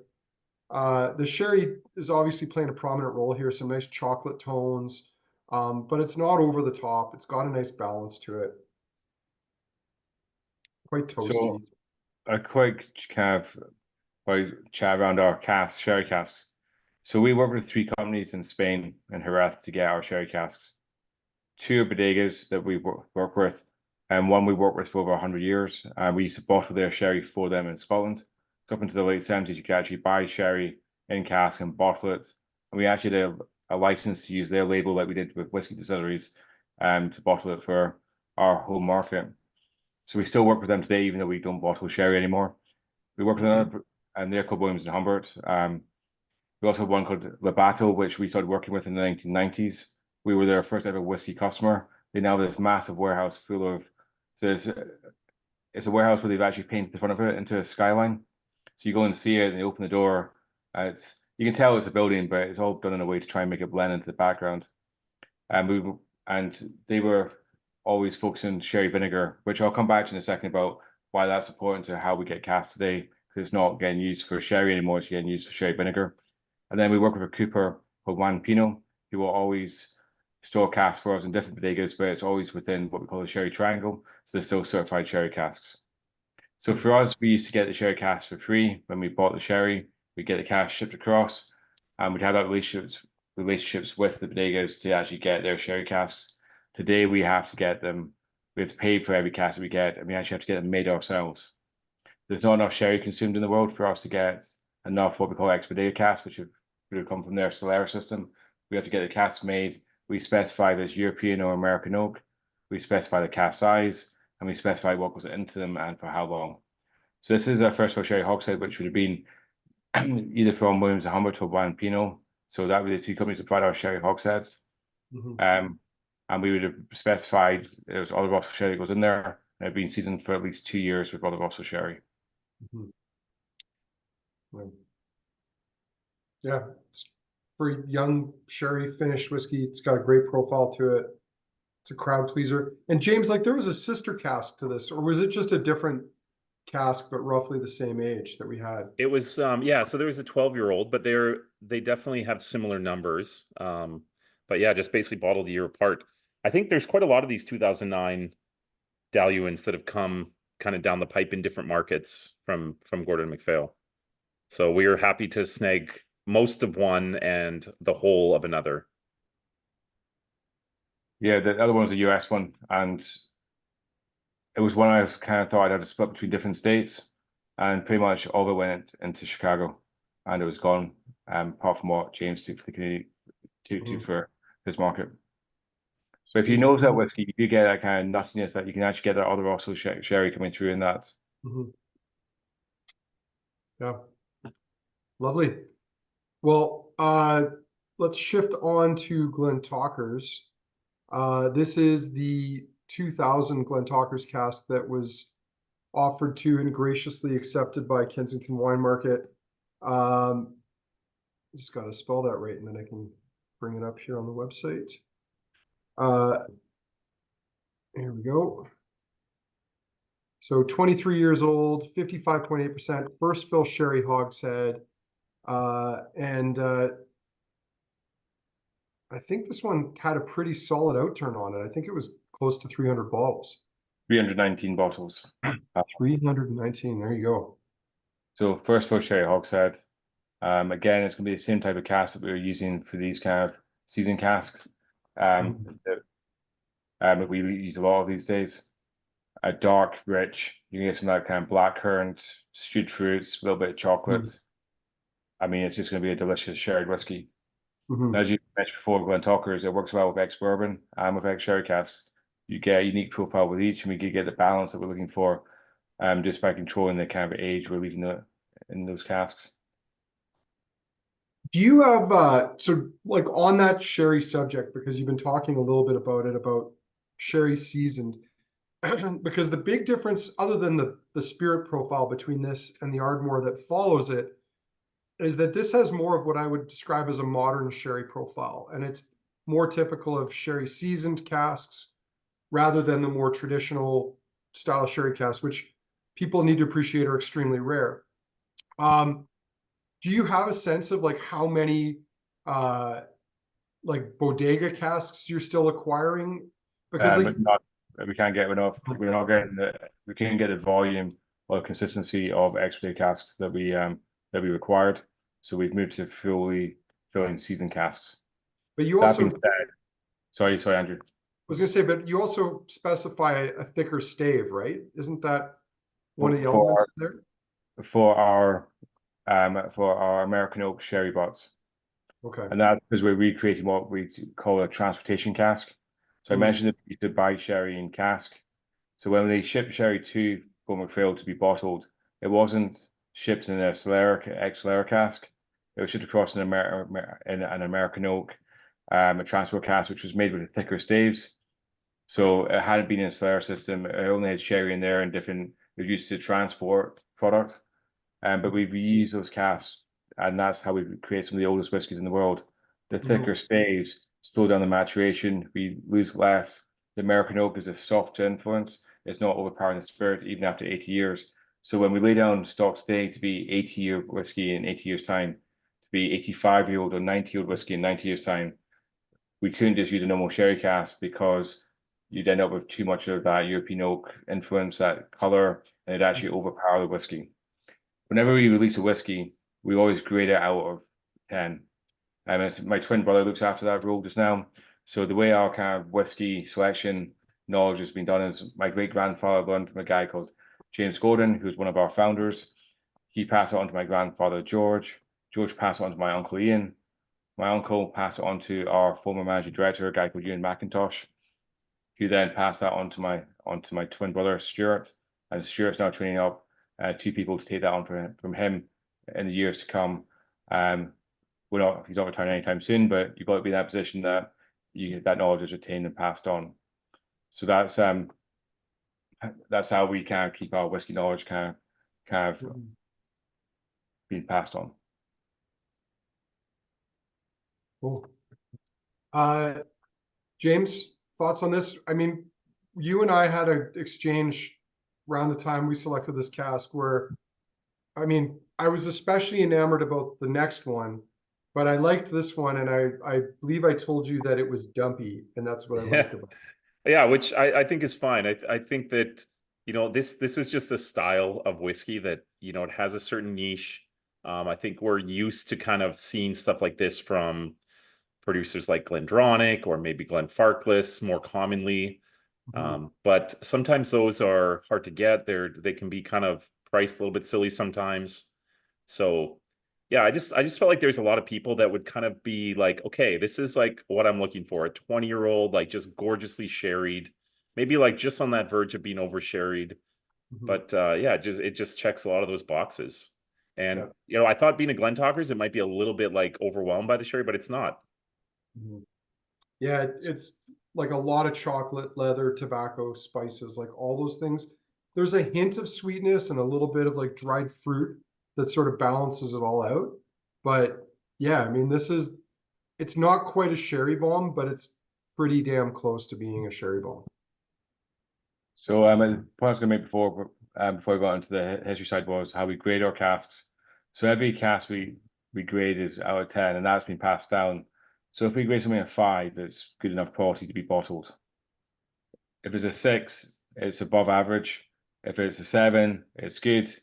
the sherry is obviously playing a prominent role here, some nice chocolate tones, but it's not over the top. It's got a nice balance to it. Quite toasty. So a quick kind of chat around our sherry casks. So we work with 3 companies in Spain and Jerez to get our sherry casks. 2 are bodegas that we work with, and one we work with for over 100 years. We used to bottle their sherry for them in Scotland. So up into the late 70s, you could actually buy sherry in cask and bottle it. And we actually had a license to use their label like we did with whiskey distilleries to bottle it for our home market. So we still work with them today, even though we don't bottle sherry anymore. We work with another, and they're called Williams and Humbert. We also have one called Labato, which we started working with in the 1990s. We were their first ever whiskey customer. They now have this massive warehouse full of, it's a warehouse where they've actually painted the front of it into a skyline. So you go and see it, and they open the door. You can tell it's a building, but it's all done in a way to try and make it blend into the background. And they were always focusing on sherry vinegar, which I'll come back to in a second about why that's important to how we get casks today, because it's not getting used for sherry anymore, it's getting used for sherry vinegar. And then we work with a cooper called Juan Pino, who will always store casks for us in different bodegas, but it's always within what we call the sherry triangle, so they're still certified sherry casks. So for us, we used to get the sherry casks for free. When we bought the sherry, we get the cask shipped across, and we'd have that relationships with the bodegas to actually get their sherry casks. Today we have to get them, we have to pay for every cask that we get, and we actually have to get them made ourselves. There's not enough sherry consumed in the world for us to get enough what we call ex-bodega casks, which would have come from their Solera system. We have to get the casks made. We specify this European or American oak. We specify the cask size, and we specify what goes into them and for how long. So this is our first for sherry hogshead, which would have been either from Williams and Humbert or Juan Pino. So that would be the two companies that provide our sherry hogsheads. And we would have specified there was Oloroso sherry goes in there, and it's been seasoned for at least 2 years with Oloroso sherry. Yeah, for young sherry finished whiskey, it's got a great profile to it. It's a crowd pleaser. And James, like there was a sister cask to this, or was it just a different cask, but roughly the same age that we had? It was, yeah, so there was a 12-year-old, but they definitely have similar numbers. But yeah, just basically bottled a year apart. I think there's quite a lot of these 2009 Dailuaines that have come kind of down the pipe in different markets from Gordon MacPhail. So we are happy to snag most of one and the whole of another. Yeah, the other one was a US one, and it was one I was kind of thought I'd have to split between different states, and pretty much all of it went into Chicago, and it was gone, apart from what James took for the Canadian for his market. So if you know that whiskey, you do get that kind of nuttiness that you can actually get that other also sherry coming through in that. Yeah, lovely. Well, let's shift on to Glentauchers. This is the 2000 Glentauchers cask that was offered to and graciously accepted by Kensington Wine Market. Just got to spell that right, and then I can bring it up here on the website. Here we go. So 23 years old, 55.8%, first fill sherry hogshead. And I think this one had a pretty solid outturn on it. I think it was close to 300 bottles. 319 bottles. 319, there you go. So first fill sherry hogshead. Again, it's going to be the same type of cask that we were using for these kind of season casks. That we use a lot of these days. A dark, rich, you can get some of that kind of blackcurrant, stewed fruits, a little bit of chocolate. I mean, it's just going to be a delicious sherry whiskey. As you mentioned before, Glentauchers, it works well with ex-bourbon and with ex-sherry casks. You get a unique profile with each, and we can get the balance that we're looking for just by controlling the kind of age we're leaving in those casks. Do you have, so like on that sherry subject, because you've been talking a little bit about it, about sherry seasoned, because the big difference, other than the spirit profile between this and the Ardmore that follows it, is that this has more of what I would describe as a modern sherry profile, and it's more typical of sherry seasoned casks rather than the more traditional style sherry casks, which people need to appreciate are extremely rare. Do you have a sense of like how many like bodega casks you're still acquiring? Because like, we can't get enough. We're not getting we can't get the volume or consistency of ex-bodega casks that we required. So we've moved to fully filling seasoned casks. But you also, sorry, Andrew. I was going to say, but you also specify a thicker stave, right? Isn't that one of the elements there? For our for our American oak sherry butts. Okay. And that's because we're recreating what we call a transportation cask. So I mentioned that you could buy sherry in cask. So when they shipped sherry to Gordon MacPhail to be bottled, it wasn't shipped in a ex-Solera cask. It was shipped across in an American oak, a transport cask, which was made with thicker staves. So it hadn't been in a Solera system. It only had sherry in there and different, it was used to transport product. But we reuse those casks, and that's how we create some of the oldest whiskies in the world. The thicker staves slow down the maturation. We lose less. The American oak is a softer influence. It's not overpowering the spirit even after 80 years. So when we lay down stock today to be 80-year whiskey in 80 years' time, to be 85-year-old or 90-year-old whiskey in 90 years' time, we couldn't just use a normal sherry cask because you'd end up with too much of that European oak influence, that color, and it'd actually overpower the whiskey. Whenever we release a whiskey, we always grade it out of 10. My twin brother looks after that role just now. So the way our kind of whiskey selection knowledge has been done is my great-grandfather learned from a guy called James Gordon, who's one of our founders. He passed it on to my grandfather, George. George passed it on to my uncle, Ian. My uncle passed it on to our former managing director, a guy called Ewan McIntosh, who then passed that on to my twin brother, Stuart. And Stuart's now training up 2 people to take that on from him in the years to come. He's not retiring anytime soon, but you've got to be in that position that that knowledge is retained and passed on. So that's how we kind of keep our whiskey knowledge kind of being passed on. Cool. James, thoughts on this? I mean, you and I had an exchange around the time we selected this cask where, I mean, I was especially enamored about the next one, but I liked this one, and I believe I told you that it was dumpy, and that's what I liked about it. Yeah, which I think is fine. I think that, you know, this is just a style of whiskey that, you know, it has a certain niche. I think we're used to kind of seeing stuff like this from producers like Glendronach or maybe Glenfarclas more commonly. But sometimes those are hard to get. They can be kind of priced a little bit silly sometimes. So yeah, I just felt like there's a lot of people that would kind of be like, okay, this is like what I'm looking for, a 20-year-old, like just gorgeously sherried, maybe like just on that verge of being over sherried. But yeah, it just checks a lot of those boxes. And you know, I thought being a Glentauchers, it might be a little bit like overwhelmed by the sherry, but it's not. Yeah, it's like a lot of chocolate, leather, tobacco, spices, like all those things. There's a hint of sweetness and a little bit of like dried fruit that sort of balances it all out. But yeah, I mean, it's not quite a sherry bomb, but it's pretty damn close to being a sherry bomb. So the point I was going to make before we got into the history side was how we grade our casks. So every cask we grade is out of 10, and that's been passed down. So if we grade something a 5, it's good enough quality to be bottled. If it's a 6, it's above average. If it's a 7, it's good.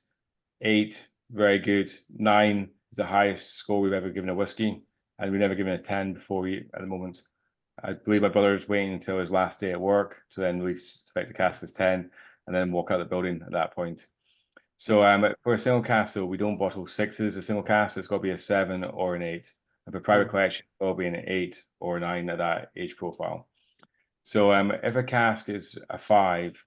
8, very good. 9 is the highest score we've ever given a whiskey, and we've never given a 10 before at the moment. I believe my brother is waiting until his last day at work to then select the cask as 10 and then walk out the building at that point. So for a single cask, though, we don't bottle 6s. A single cask, it's got to be a 7 or an 8. And for private collection, it's got to be an 8 or a 9 at that age profile. So if a cask is a 5,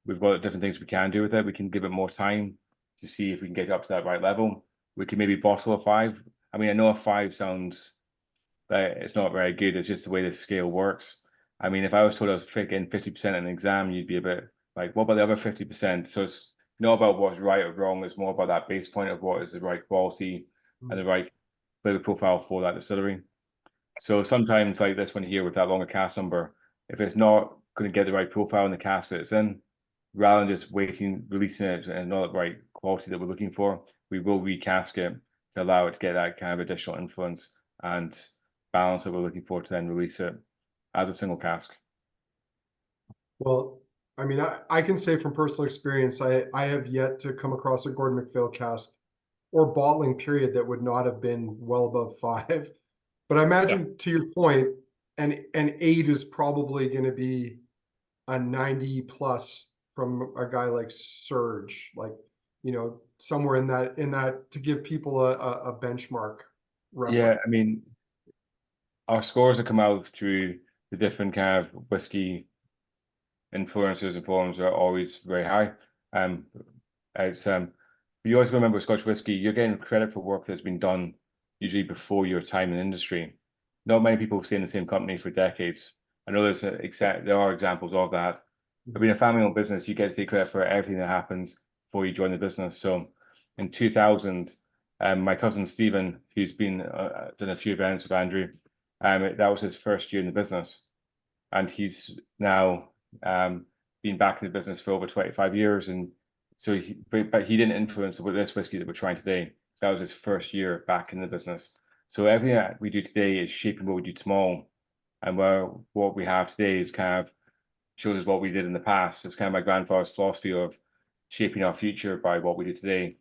we've got different things we can do with it. We can give it more time to see if we can get up to that right level. We can maybe bottle a 5. I mean, I know a 5 sounds that it's not very good. It's just the way the scale works. I mean, if I was told I was getting 50% in an exam, you'd be a bit like, what about the other 50%? So it's not about what's right or wrong. It's more about that base point of what is the right quality and the right flavor profile for that distillery. So sometimes like this one here with that longer cask number, if it's not going to get the right profile in the cask that it's in, rather than just releasing it and not the right quality that we're looking for, we will recask it to allow it to get that kind of additional influence and balance that we're looking for to then release it as a single cask. Well, I mean, I can say from personal experience, I have yet to come across a Gordon MacPhail cask or bottling period that would not have been well above 5. But I imagine to your point, an 8 is probably going to be a 90 plus from a guy like Serge, like, you know, somewhere in that to give people a benchmark reference. Yeah, I mean, our scores have come out through the different kind of whiskey influencers and forums are always very high. It's you always remember with Scotch whiskey, you're getting credit for work that's been done usually before your time in the industry. Not many people stay in the same company for decades. I know there are examples of that. But being a family-owned business, you get to take credit for everything that happens before you join the business. So in 2000, my cousin Stephen, who's been done a few events with Andrew, that was his first year in the business, and he's now been back in the business for over 25 years. And so, but he didn't influence this whiskey that we're trying today. So that was his first year back in the business. So everything that we do today is shaping what we do tomorrow, and what we have today is kind of shows us what we did in the past. It's kind of my grandfather's philosophy of shaping our future by what we do today.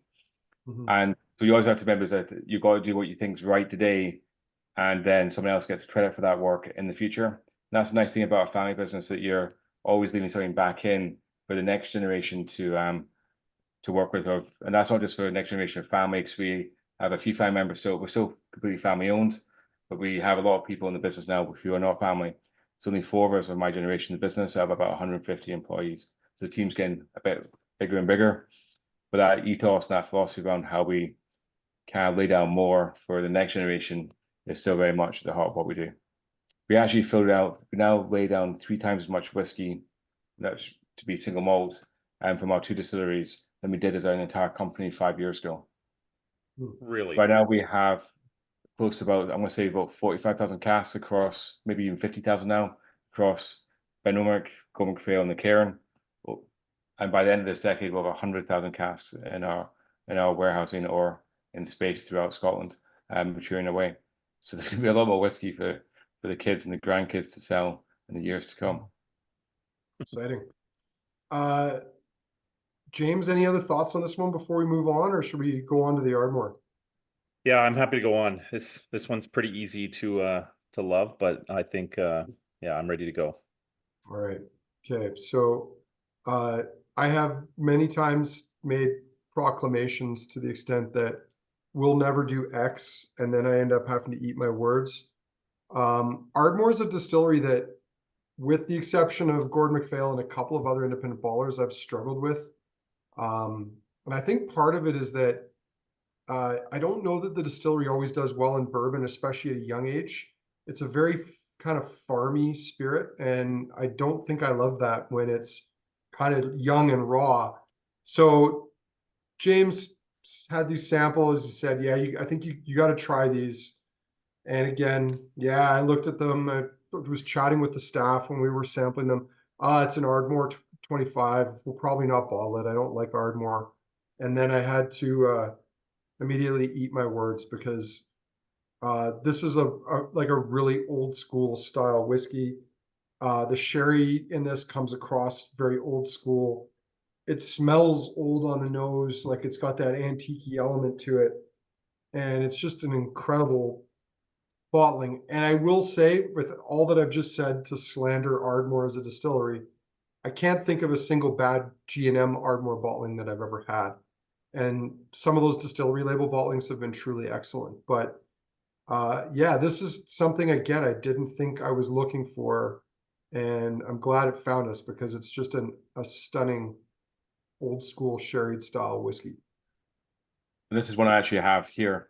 And so you always have to remember that you've got to do what you think is right today, and then someone else gets credit for that work in the future. And that's the nice thing about a family business, that you're always leaving something back in for the next generation to work with. And that's not just for the next generation of family, because we have a few family members, so we're still completely family owned, but we have a lot of people in the business now who are not family. It's only 4 of us of my generation in the business. I have about 150 employees. So the team's getting a bit bigger and bigger. But that ethos and that philosophy around how we kind of lay down more for the next generation is still very much at the heart of what we do. We actually we now lay down 3 times as much whiskey, that's to be single malt, from our 2 distilleries than we did as an entire company 5 years ago. Really? Right now we have close to about, I'm going to say about 45,000 casks across, maybe even 50,000 now, across Gordon MacPhail and the Cairn. And by the end of this decade, we'll have 100,000 casks in our warehousing or in space throughout Scotland, maturing away. So there's going to be a lot more whiskey for the kids and the grandkids to sell in the years to come. Exciting. James, any other thoughts on this one before we move on, or should we go on to the Ardmore? Yeah, I'm happy to go on. This one's pretty easy to love, but I think yeah, I'm ready to go. All right. Okay. So I have many times made proclamations to the extent that we'll never do X, and then I end up having to eat my words. Ardmore is a distillery that, with the exception of Gordon MacPhail and a couple of other independent ballers, I've struggled with. And I think part of it is that I don't know that the distillery always does well in bourbon, especially at a young age. It's a very kind of farmy spirit, and I don't think I love that when it's kind of young and raw. So James had these samples. He said, yeah, I think you got to try these. And again, yeah, I looked at them. I was chatting with the staff when we were sampling them. It's an Ardmore 25. We'll probably not bottle it. I don't like Ardmore. And then I had to immediately eat my words, because this is like a really old school style whiskey. The sherry in this comes across very old school. It smells old on the nose, like it's got that antique element to it. And it's just an incredible bottling. And I will say, with all that I've just said to slander Ardmore as a distillery, I can't think of a single bad G&M Ardmore bottling that I've ever had. And some of those distillery label bottlings have been truly excellent. But yeah, this is something, again, I didn't think I was looking for. And I'm glad it found us, because it's just a stunning old school sherried style whiskey. And this is one I actually have here.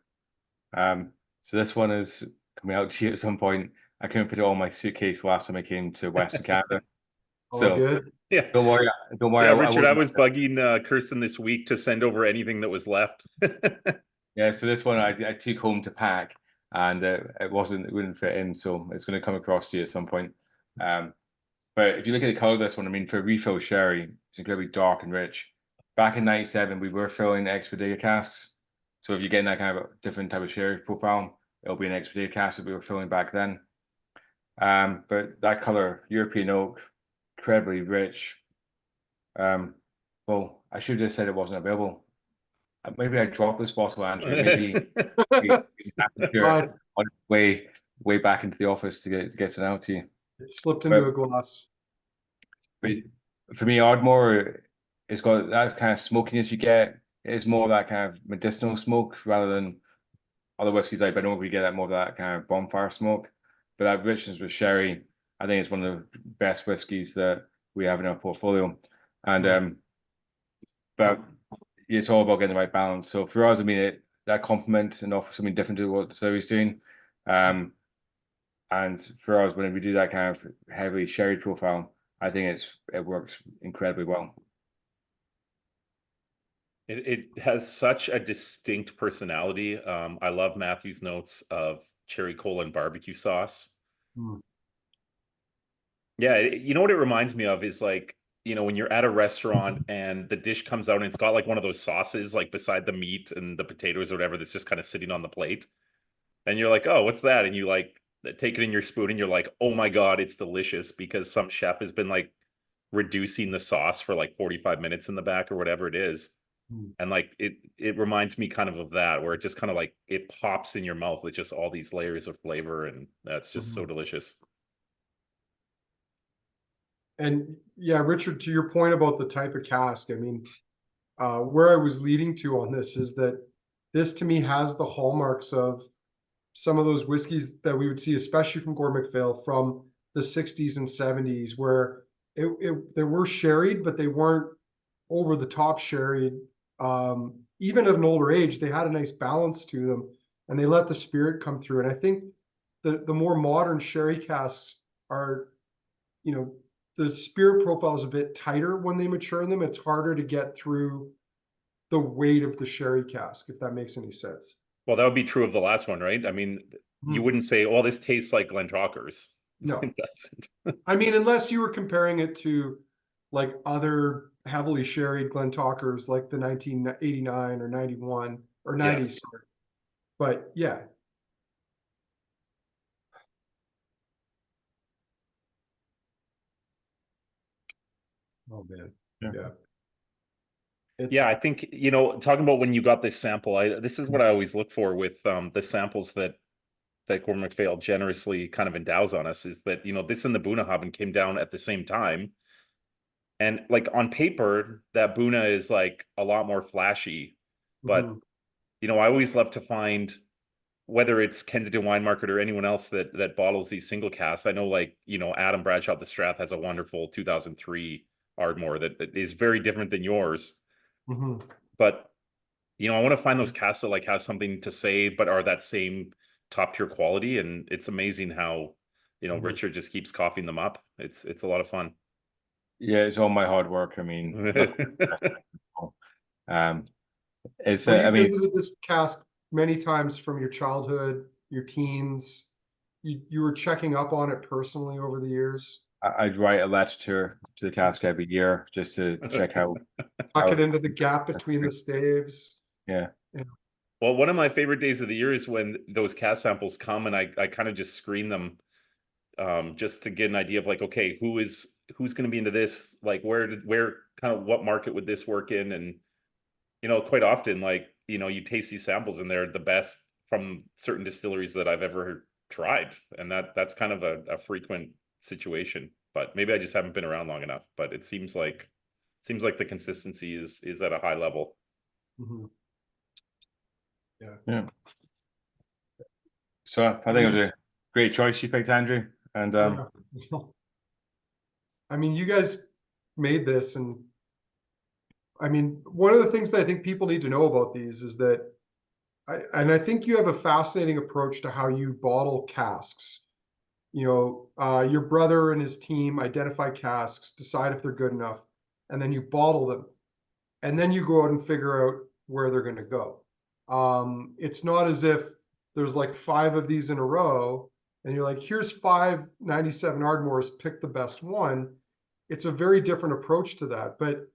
So this one is coming out to you at some point. I couldn't fit it all in my suitcase last time I came to Western Canada. So good. Yeah. Don't worry. Yeah, Richard, I was bugging Kirsten this week to send over anything that was left. Yeah, so this one I took home to pack, and it wouldn't fit in, so it's going to come across to you at some point. But if you look at the color of this one, I mean, for refill sherry, it's incredibly dark and rich. Back in '97, we were filling Expeditor casks. So if you're getting that kind of different type of sherry profile, it'll be an Expeditor cask that we were filling back then. But that color, European oak, incredibly rich. Well, I should have just said it wasn't available. Maybe I dropped this bottle, Andrew. Maybe we have to do it on the way back into the office to get it out to you. It slipped into a glass. But for me, Ardmore, it's got that kind of smokiness you get is more that kind of medicinal smoke rather than other whiskies like Benromic. We get that more of that kind of bonfire smoke. But that richness with sherry, I think it's one of the best whiskies that we have in our portfolio. And but it's all about getting the right balance. So for us, I mean, that complement and offer something different to what the distillery's doing. And for us, when we do that kind of heavy sherry profile, I think it works incredibly well. It has such a distinct personality. I love Matthew's notes of cherry cola and barbecue sauce. Yeah, you know what it reminds me of is like, you know, when you're at a restaurant and the dish comes out and it's got like one of those sauces like beside the meat and the potatoes or whatever that's just kind of sitting on the plate. And you're like, oh, what's that? And you like take it in your spoon and you're like, oh my God, it's delicious because some chef has been like reducing the sauce for like 45 minutes in the back or whatever it is. And like it reminds me kind of that, where it just kind of like it pops in your mouth with just all these layers of flavor, and that's just so delicious. And yeah, Richard, to your point about the type of cask, I mean, where I was leading to on this is that this to me has the hallmarks of some of those whiskeys that we would see, especially from Gordon MacPhail from the 60s and 70s, where they were sherried, but they weren't over the top sherried. Even at an older age, they had a nice balance to them, and they let the spirit come through. And I think the more modern sherry casks are, you know, the spirit profile is a bit tighter when they mature in them. It's harder to get through the weight of the sherry cask, if that makes any sense. Well, that would be true of the last one, right? I mean, you wouldn't say, oh, this tastes like Glentauchers. No, it doesn't. I mean, unless you were comparing it to like other heavily sherried Glentauchers, like the 1989 or 91 or 90s. Yes. Sorry. But yeah. Oh man. Yeah. Yeah, I think, you know, talking about when you got this sample, this is what I always look for with the samples that Gordon MacPhail generously kind of endows on us, is that, you know, this and the Bunnahabhain came down at the same time. And like on paper, that Buna is like a lot more flashy, but you know, I always love to find, whether it's Kensington Wine Market or anyone else that bottles these single casks. I know, like, you know, Adam Bradshaw the Strath has a wonderful 2003 Ardmore that is very different than yours. But you know, I want to find those casks that like have something to say, but are that same top tier quality. And it's amazing how, you know, Richard just keeps coughing them up. It's a lot of fun. Yeah, it's all my hard work. I mean, it's well, I mean, visited this cask many times from your childhood, your teens. You were checking up on it personally over the years. I'd write a letter to the cask every year just to check how Tuck it into the gap between the staves. Yeah. Well, one of my favorite days of the year is when those cask samples come and I kind of just screen them, just to get an idea of like, okay, who's going to be into this? Like where kind of what market would this work in? And, you know, quite often, like, you know, you taste these samples and they're the best from certain distilleries that I've ever tried. And that's kind of a frequent situation, but maybe I just haven't been around long enough. But it seems like the consistency is at a high level. Yeah. So I think it was a great choice you picked, Andrew. And I mean, you guys made this, and I mean, one of the things that I think people need to know about these is that I think you have a fascinating approach to how you bottle casks. You know, your brother and his team identify casks, decide if they're good enough, and then you bottle them. And then you go out and figure out where they're going to go. It's not as if there's like 5 of these in a row and you're like, here's 5 97 Ardmores, pick the best one. It's a very different approach to that. But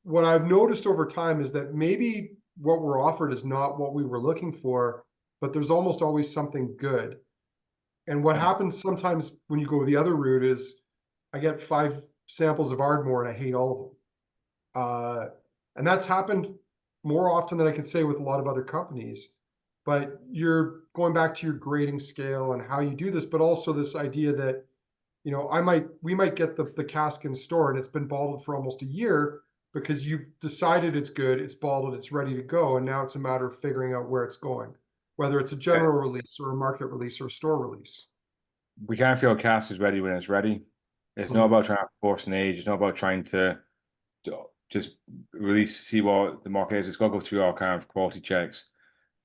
what I've noticed over time is that maybe what we're offered is not what we were looking for, but there's almost always something good. And what happens sometimes when you go the other route is I get 5 samples of Ardmore and I hate all of them. And that's happened more often than I can say with a lot of other companies. But you're going back to your grading scale and how you do this, but also this idea that, you know, we might get the cask in store and it's been bottled for almost a year, because you've decided it's good, it's bottled, it's ready to go, and now it's a matter of figuring out where it's going, whether it's a general release or a market release or a store release. We can't feel a cask is ready when it's ready. It's not about trying to force an age. It's not about trying to just release, see what the market is. It's got to go through our kind of quality checks.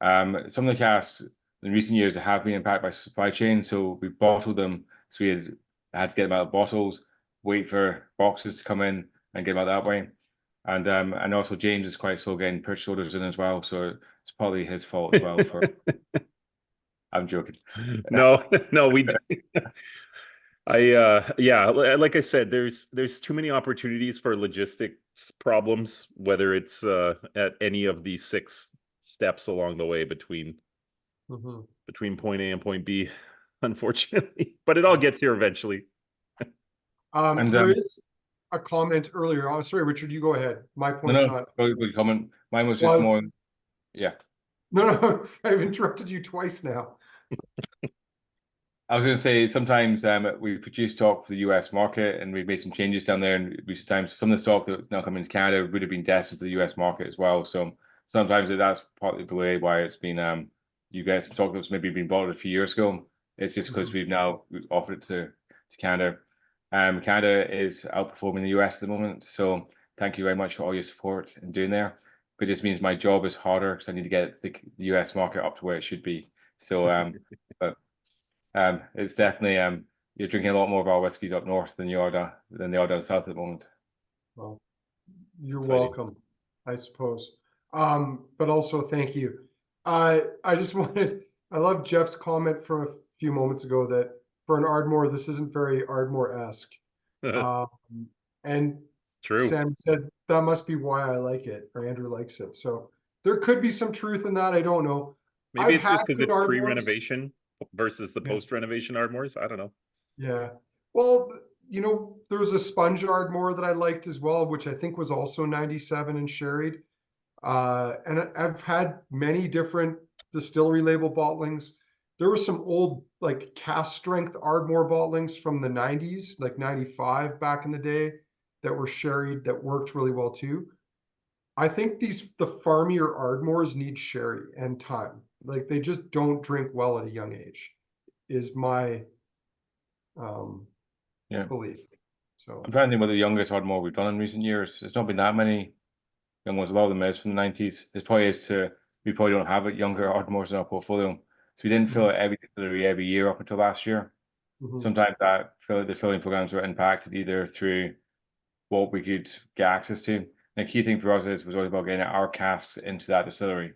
Some of the casks in recent years have been impacted by supply chain, so we bottled them. So we had to get them out of bottles, wait for boxes to come in and get them out that way. And also James is quite slow getting purchase orders in as well, so it's probably his fault as well. I'm joking. No, no, yeah, like I said, there's too many opportunities for logistics problems, whether it's at any of these 6 steps along the way between point A and point B, unfortunately. But it all gets here eventually. There is a comment earlier. Oh, sorry, Richard, you go ahead. My point's not. Good comment. Mine was just more. Yeah. No, I've interrupted you twice now. I was going to say sometimes we produce stock for the US market and we've made some changes down there, and sometimes some of the stock that's now coming to Canada would have been destined for the US market as well. So sometimes that's partly the way why it's been you get some stock that's maybe been bought a few years ago. It's just because we've offered it to Canada. Canada is outperforming the US at the moment, so thank you very much for all your support in doing there. But it just means my job is harder because I need to get the US market up to where it should be. So but it's definitely you're drinking a lot more of our whiskies up north than you are down south at the moment. Well, you're welcome, I suppose. But also thank you. I just wanted, I love Jeff's comment from a few moments ago that for an Ardmore, this isn't very Ardmore-esque. And True. Sam said that must be why I like it, or Andrew likes it. So there could be some truth in that. I don't know. Maybe I've it's just had because good it's Ardmores. pre-renovation versus the post-renovation Ardmores. I don't know. Yeah. Well, you know, there was a sponge Ardmore that I liked as well, which I think was also 97 and sherried. And I've had many different distillery label bottlings. There were some old like cask strength Ardmore bottlings from the 90s, like 95 back in the day, that were sherried that worked really well too. I think the farmier Ardmores need sherry and time. Like they just don't drink well at a young age, is my belief. So I'm trying to think what the youngest Ardmore we've done in recent years. There's not been that many young ones. A lot of them is from the 90s. This probably is we probably don't have younger Ardmores in our portfolio. So we didn't fill it every year up until last year. Sometimes the filling programs were impacted either through what we could get access to. And the key thing for us was always about getting our casks into that distillery.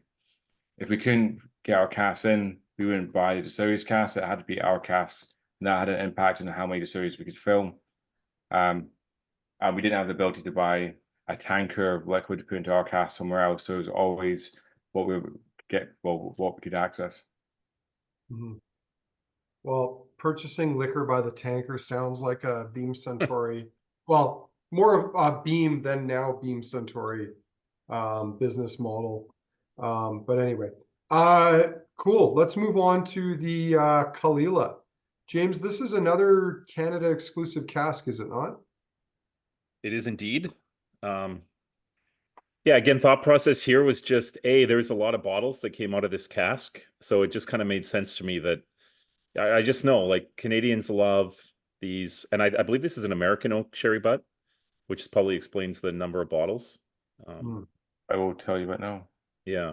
If we couldn't get our casks in, we wouldn't buy the distillery's casks. It had to be our casks, and that had an impact on how many distilleries we could fill. And we didn't have the ability to buy a tanker of liquid to put into our cask somewhere else. So it was always what we would get, what we could access. Well, purchasing liquor by the tanker sounds like a Beam Suntory, well, more of a Beam than now Beam Suntory business model. But anyway, cool. Let's move on to the Kalila. James, this is another Canada exclusive cask, is it not? It is indeed. Yeah, again, thought process here was just, there's a lot of bottles that came out of this cask. So it just kind of made sense to me that I just know like Canadians love these. And I believe this is an American oak sherry butt, which probably explains the number of bottles. I will tell you right now. Yeah.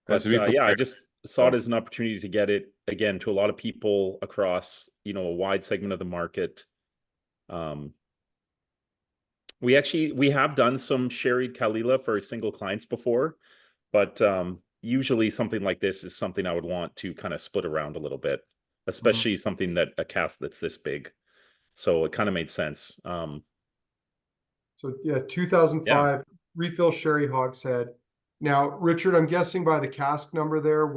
But yeah, I just saw it as an opportunity to get it again to a lot of people across, a wide segment of the market. We have done some sherried Kalila for single clients before, but usually something like this is something I would want to kind of split around a little bit, especially something that a cask that's this big. So it kind of made sense. So yeah, 2005 refill sherry hogshead. Now, Richard, I'm guessing by the cask number there,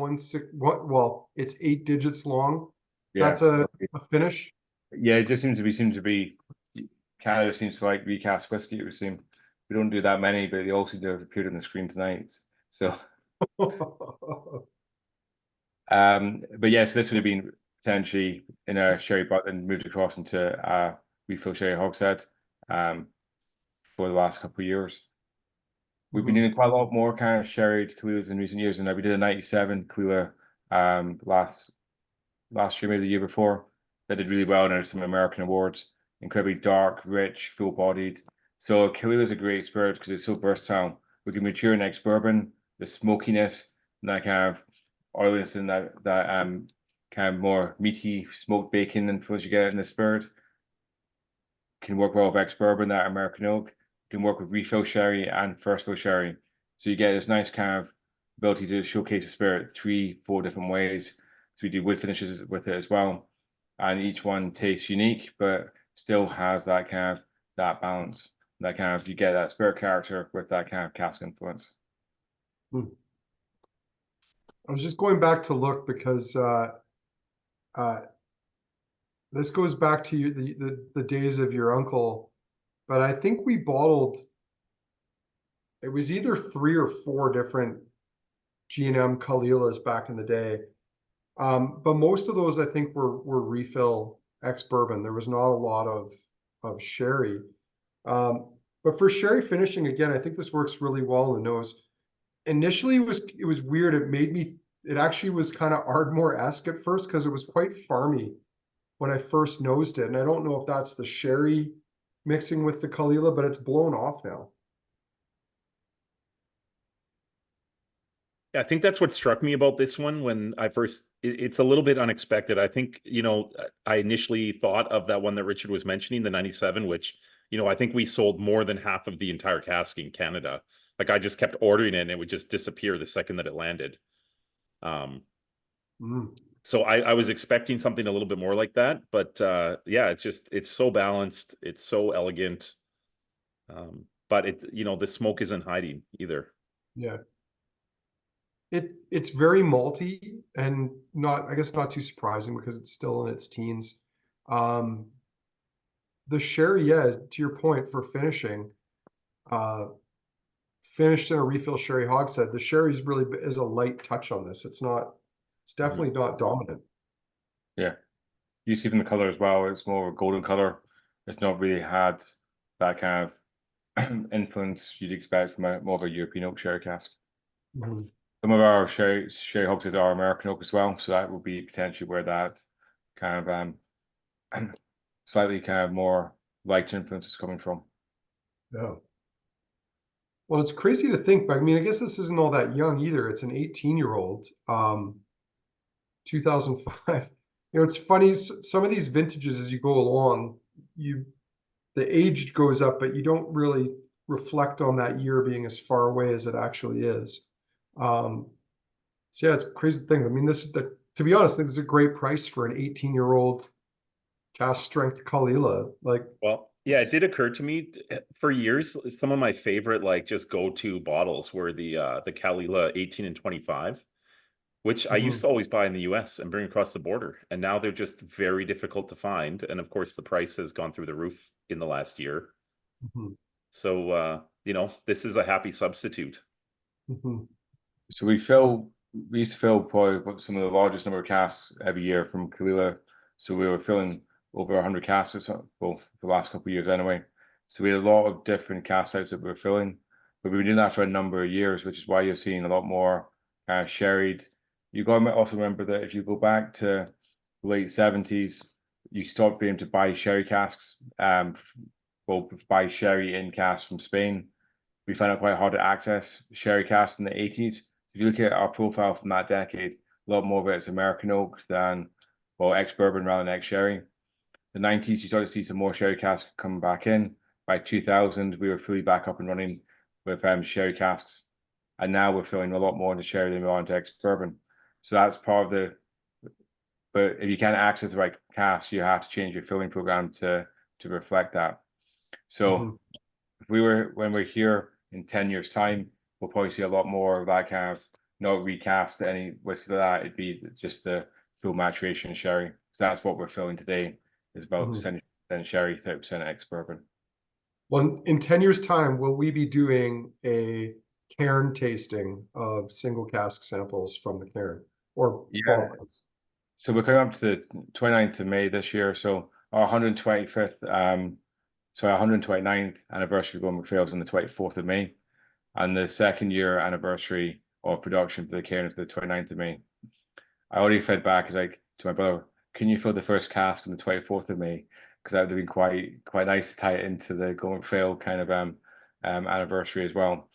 it's 8 digits long. Yeah. That's a finish. Yeah, it just seems to be Canada seems to like recast whiskey. It would seem we don't do that many, but they all seem to have appeared on the screen tonight. So, but yes, this would have been potentially in a sherry butt and moved across into a refill sherry hogshead. for the last couple of years. We've been Mhm. doing quite a lot more kind of sherried Kahlúas in recent years, and we did a 97 Kahlúa last year, maybe the year before. That did really well, and there's some American awards. Incredibly dark, rich, full-bodied. So Kahlúa is a great spirit because it's so versatile. We can mature in ex-bourbon, the smokiness, and that kind of oiliness, and that kind of more meaty smoked bacon influence you get in the spirit. Can work well with ex-bourbon, that American oak. Can work with refill sherry and first fill sherry. So you get this nice kind of ability to showcase the spirit 3-4 different ways. So we do wood finishes with it as well. And each one tastes unique, but still has that kind of that balance. That kind of you get that spirit character with that kind of cask influence. I was just going back to look because this goes back to the days of your uncle, but I think we bottled. It was either 3 or 4 different G&M Kalilas back in the day, but most of those I think were refill ex-bourbon. There was not a lot of sherry, but for sherry finishing again, I think this works really well in the nose. Initially, it was weird. It actually was kind of Ardmore-esque at first because it was quite farmy when I first nosed it, and I don't know if that's the sherry mixing with the Kalila, but it's blown off now. I think that's what struck me about this one when I first, it's a little bit unexpected. I think, I initially thought of that one that Richard was mentioning, the 97, which, I think we sold more than half of the entire cask in Canada. Like I just kept ordering it and it would just disappear the second that it landed. So I was expecting something a little bit more like that, but yeah, it's so balanced. It's so elegant. But the smoke isn't hiding either. Yeah. It's very malty and I guess not too surprising because it's still in its teens. The sherry, yeah, to your point for finishing, finished in a refill sherry hogshead, the sherry is a light touch on this. It's definitely not dominant. Yeah. You see from the color as well, it's more of a golden color. It's not really had that kind of influence you'd expect from more of a European oak sherry cask. Some of our sherry hogsheads are American oak as well, so that would be potentially where that kind of slightly kind of more light influence is coming from. Yeah. Well, it's crazy to think, but I mean, I guess this isn't all that young either. It's an 18-year-old, 2005. It's funny, some of these vintages as you go along, the age goes up, but you don't really reflect on that year being as far away as it actually is. So yeah, it's a crazy thing. I mean, to be honest, I think it's a great price for an 18-year-old cask strength Kalila. Well, yeah, it did occur to me for years, some of my favorite just go-to bottles were the Kalila 18 and 25, which I used to always buy in the US and bring across the border. And now they're just very difficult to find. And of course, the price has gone through the roof in the last year. So, this is a happy substitute. So we used to fill probably some of the largest number of casks every year from Kalila. So we were filling over 100 casks, well, for the last couple of years anyway. So we had a lot of different cask types that we were filling, but we've been doing that for a number of years, which is why you're seeing a lot more sherried. You got to also remember that if you go back to the late 70s, you stopped being able to buy sherry casks, buy sherry in casks from Spain. We found it quite hard to access sherry casks in the 80s. If you look at our profile from that decade, a lot more of it is American oak than, well, ex-bourbon rather than ex-sherry. The 90s, you started to see some more sherry casks coming back in. By 2000, we were fully back up and running with sherry casks. And now we're filling a lot more into sherry than we are into ex-bourbon. So that's part of but if you can't access the right cask, you have to change your filling program to reflect that. So when we're here in 10 years' time, we'll probably see a lot more of that kind of not recast any whiskey like that. It'd be just the full maturation sherry. So that's what we're filling today, is about 70% sherry, 30% ex-bourbon. Well, in 10 years' time, will we be doing a cairn tasting of single cask samples from the cairn? Or bottles? So we're coming up to the 29th of May this year. So our 125th So our 129th anniversary of Gordon MacPhail is on the 24th of May, and the second year anniversary of production for the cairn is the 29th of May. I already fed back to my brother, can you fill the first cask on the 24th of May? Because that would have been quite nice to tie it into the Gordon MacPhail kind of anniversary as well.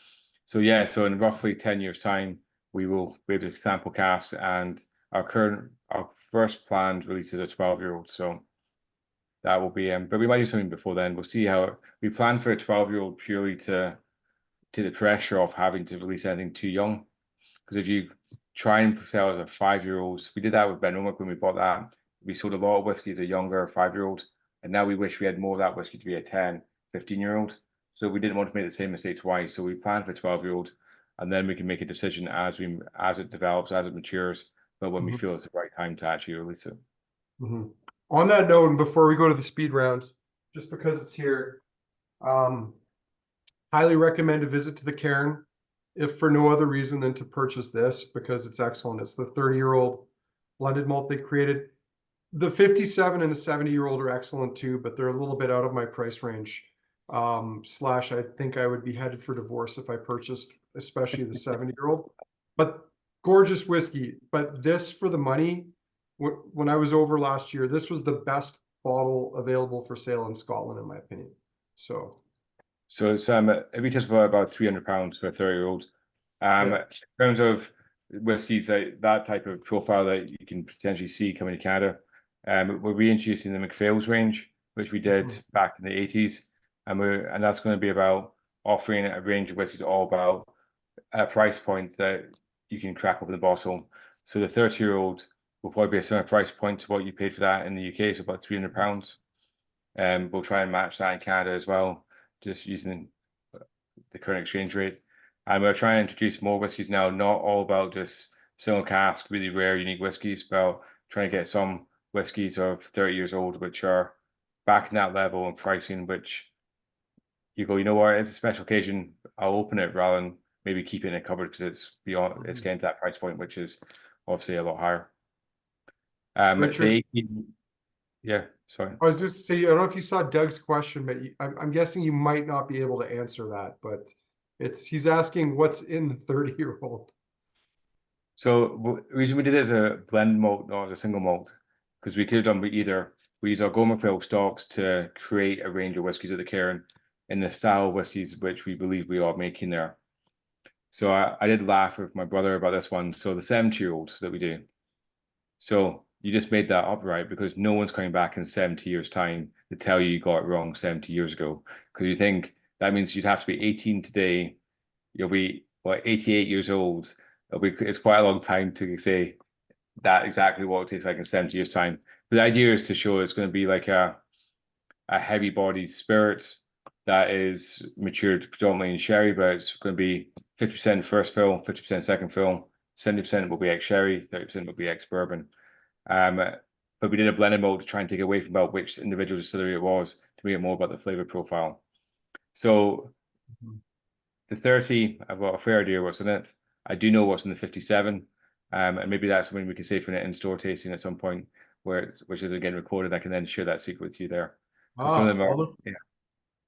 So yeah, so in roughly 10 years' time, we will be able to sample casks, and our first planned release is a 12-year-old. So that will be, but we might do something before then. We'll see how we plan for a 12-year-old purely to the pressure of having to release anything too young. Because if you try and sell as a 5-year-olds, we did that with Benromach when we bought that. We sold a lot of whiskey as a younger 5-year-old, and now we wish we had more of that whiskey to be a 10, 15-year-old. So we didn't want to make the same mistake twice. So we planned for 12-year-old, and then we can make a decision as it develops, as it matures, but when we feel it's the right time to actually release it. On that note, and before we go to the speed round, just because it's here, highly recommend a visit to the cairn, if for no other reason than to purchase this, because it's excellent. It's the 30-year-old blended malt they created. The 57 and the 70-year-old are excellent too, but they're a little bit out of my price range. Slash, I think I would be headed for divorce if I purchased, especially the 70-year-old. But gorgeous whiskey. But this, for the money, when I was over last year, this was the best bottle available for sale in Scotland, in my opinion. So it's it retails for about £300 for a 30-year-old. In terms of whiskies that type of profile that you can potentially see coming to Canada, we're reintroducing the MacPhail's range, which we did back in the 80s, and that's going to be about offering a range of whiskies all about a price point that you can crack open the bottle. So the 30-year-old will probably be a similar price point to what you paid for that in the UK, so about £300. We'll try and match that in Canada as well, just using the current exchange rate. And we're trying to introduce more whiskies now, not all about just single cask, really rare, unique whiskies, but trying to get some whiskies of 30 years old, which are back in that level and pricing, which you go, you know what, it's a special occasion, I'll open it rather than maybe keep it in a cupboard because it's beyond, it's getting to that price point, which is obviously a lot higher. Richard, yeah, sorry. I was just saying, I don't know if you saw Doug's question, but I'm guessing you might not be able to answer that, but he's asking what's in the 30-year-old. So the reason we did it as a blend malt, not as a single malt, because we could have done we use our Gordon MacPhail stocks to create a range of whiskies at the cairn in the style of whiskies which we believe we are making there. So I did laugh with my brother about this one. So the 70-year-olds that we do. So you just made that up, right? Because no one's coming back in 70 years' time to tell you got it wrong 70 years ago. Because you think that means you'd have to be 18 today. You'll be, 88 years old. It's quite a long time to say that exactly what it tastes like in 70 years' time. But the idea is to show it's going to be like a heavy-bodied spirit that is matured predominantly in sherry, but it's going to be 50% first fill, 50% second fill, 70% will be ex-sherry, 30% will be ex-bourbon. But we did a blended malt to try and take away from about which individual distillery it was to make it more about the flavor profile. So the 30, I've got a fair idea what's in it. I do know what's in the 57, and maybe that's something we can say for an in-store tasting at some point, which is again recorded. I can then share that secret with you there. Some of them are,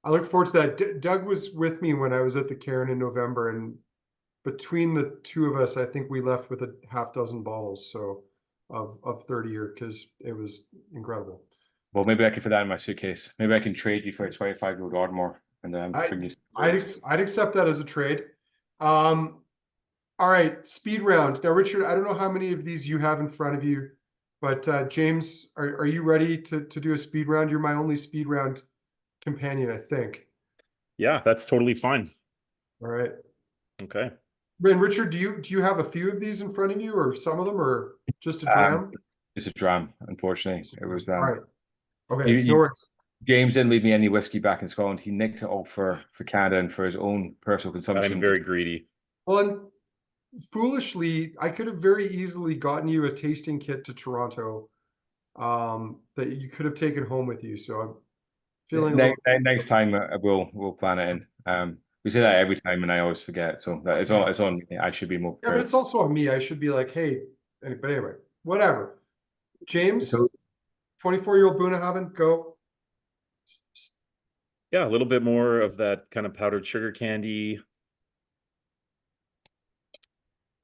I look forward to that. Doug was with me when I was at the cairn in November, and between the two of us, I think we left with a half dozen bottles of 30 year, because it was incredible. Well, maybe I can put that in my suitcase. Maybe I can trade you for a 25-year-old Ardmore, and I'd accept that as a trade. All right, speed round. Now, Richard, I don't know how many of these you have in front of you, but James, are you ready to do a speed round? You're my only speed round companion, I think. Yeah, that's totally fine. All right. Okay. And Richard, do you have a few of these in front of you, or some of them, or just a dram? It's a dram, unfortunately. It was all right. Okay, no worries. James didn't leave me any whiskey back in Scotland. He nicked it all for Canada and for his own personal consumption. I'm very greedy. Well, and foolishly, I could have very easily gotten you a tasting kit to Toronto that you could have taken home with you. So I'm feeling next time we'll plan it in. We say that every time, and I always forget. So that it's on me. I should be more prepared. Yeah, but it's also on me. I should be like, hey, but anyway, whatever. James, 24-year-old Bunnahabhain, go. Yeah, a little bit more of that kind of powdered sugar candy.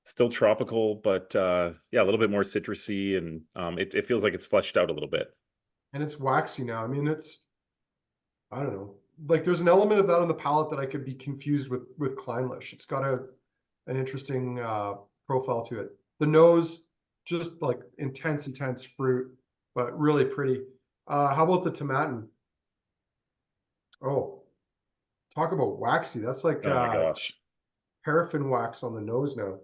Still tropical, but yeah, a little bit more citrusy, and it feels like it's fleshed out a little bit. And it's waxy now. I mean, I don't know. Like there's an element of that on the palate that I could be confused with Kleinlish. It's got an interesting profile to it. The nose, just like intense fruit, but really pretty. How about the Tomatin? Oh, talk about waxy. That's like Oh my gosh. paraffin wax on the nose now.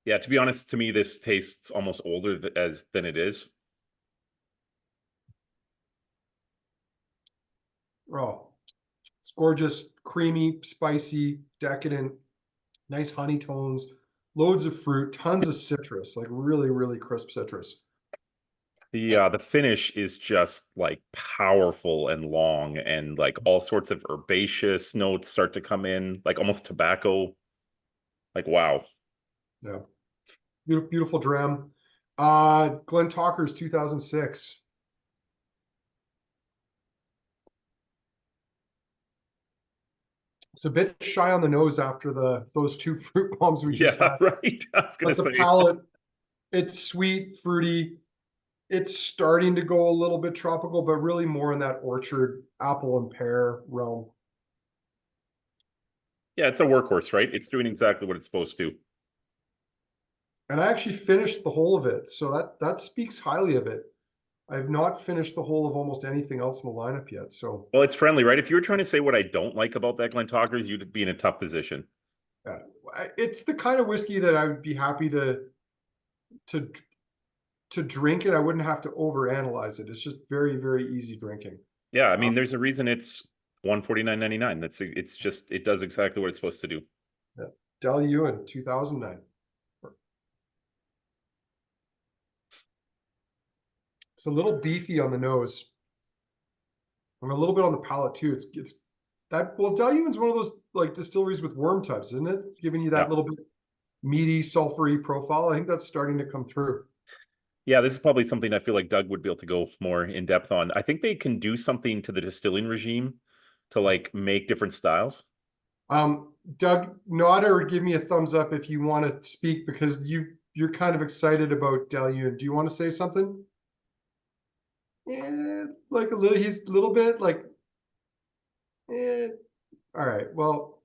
Yeah, to be honest, to me, this tastes almost older than it is. Oh, it's gorgeous, creamy, spicy, decadent, nice honey tones, loads of fruit, tons of citrus, like really crisp citrus. The finish is just like powerful and long, and like all sorts of herbaceous notes start to come in, like almost tobacco. Like wow. Yeah. Beautiful dram. Glentauchers 2006. It's a bit shy on the nose after those two fruit bombs we just Yeah, had. right. I was gonna But the say. palate, it's sweet, fruity. It's starting to go a little bit tropical, but really more in that orchard, apple and pear realm. Yeah, it's a workhorse, right? It's doing exactly what it's supposed to. And I actually finished the whole of it, so that speaks highly of it. I've not finished the whole of almost anything else in the lineup yet. So Well, it's friendly, right? If you were trying to say what I don't like about that Glentauchers, you'd be in a tough position. yeah, it's the kind of whiskey that I would be happy to to drink it. I wouldn't have to overanalyze it. It's just very easy drinking. Yeah, I mean, there's a reason it's $149.99. It's just it does exactly what it's supposed to do. Yeah. Dailuaine 2009. It's a little beefy on the nose, and a little bit on the palate too. It's that well, Dailuaine's one of those like distilleries with worm tubs, isn't it? Giving you that Yeah. little bit meaty, sulfury profile. I think that's starting to come through. Yeah, this is probably something I feel like Doug would be able to go more in depth on. I think they can do something to the distilling regime to like make different styles. Doug, nod or give me a thumbs up if you want to speak because you're kind of excited about Dailuaine. Do you want to say something? Yeah, like a little. He's a little bit like. All right. Well,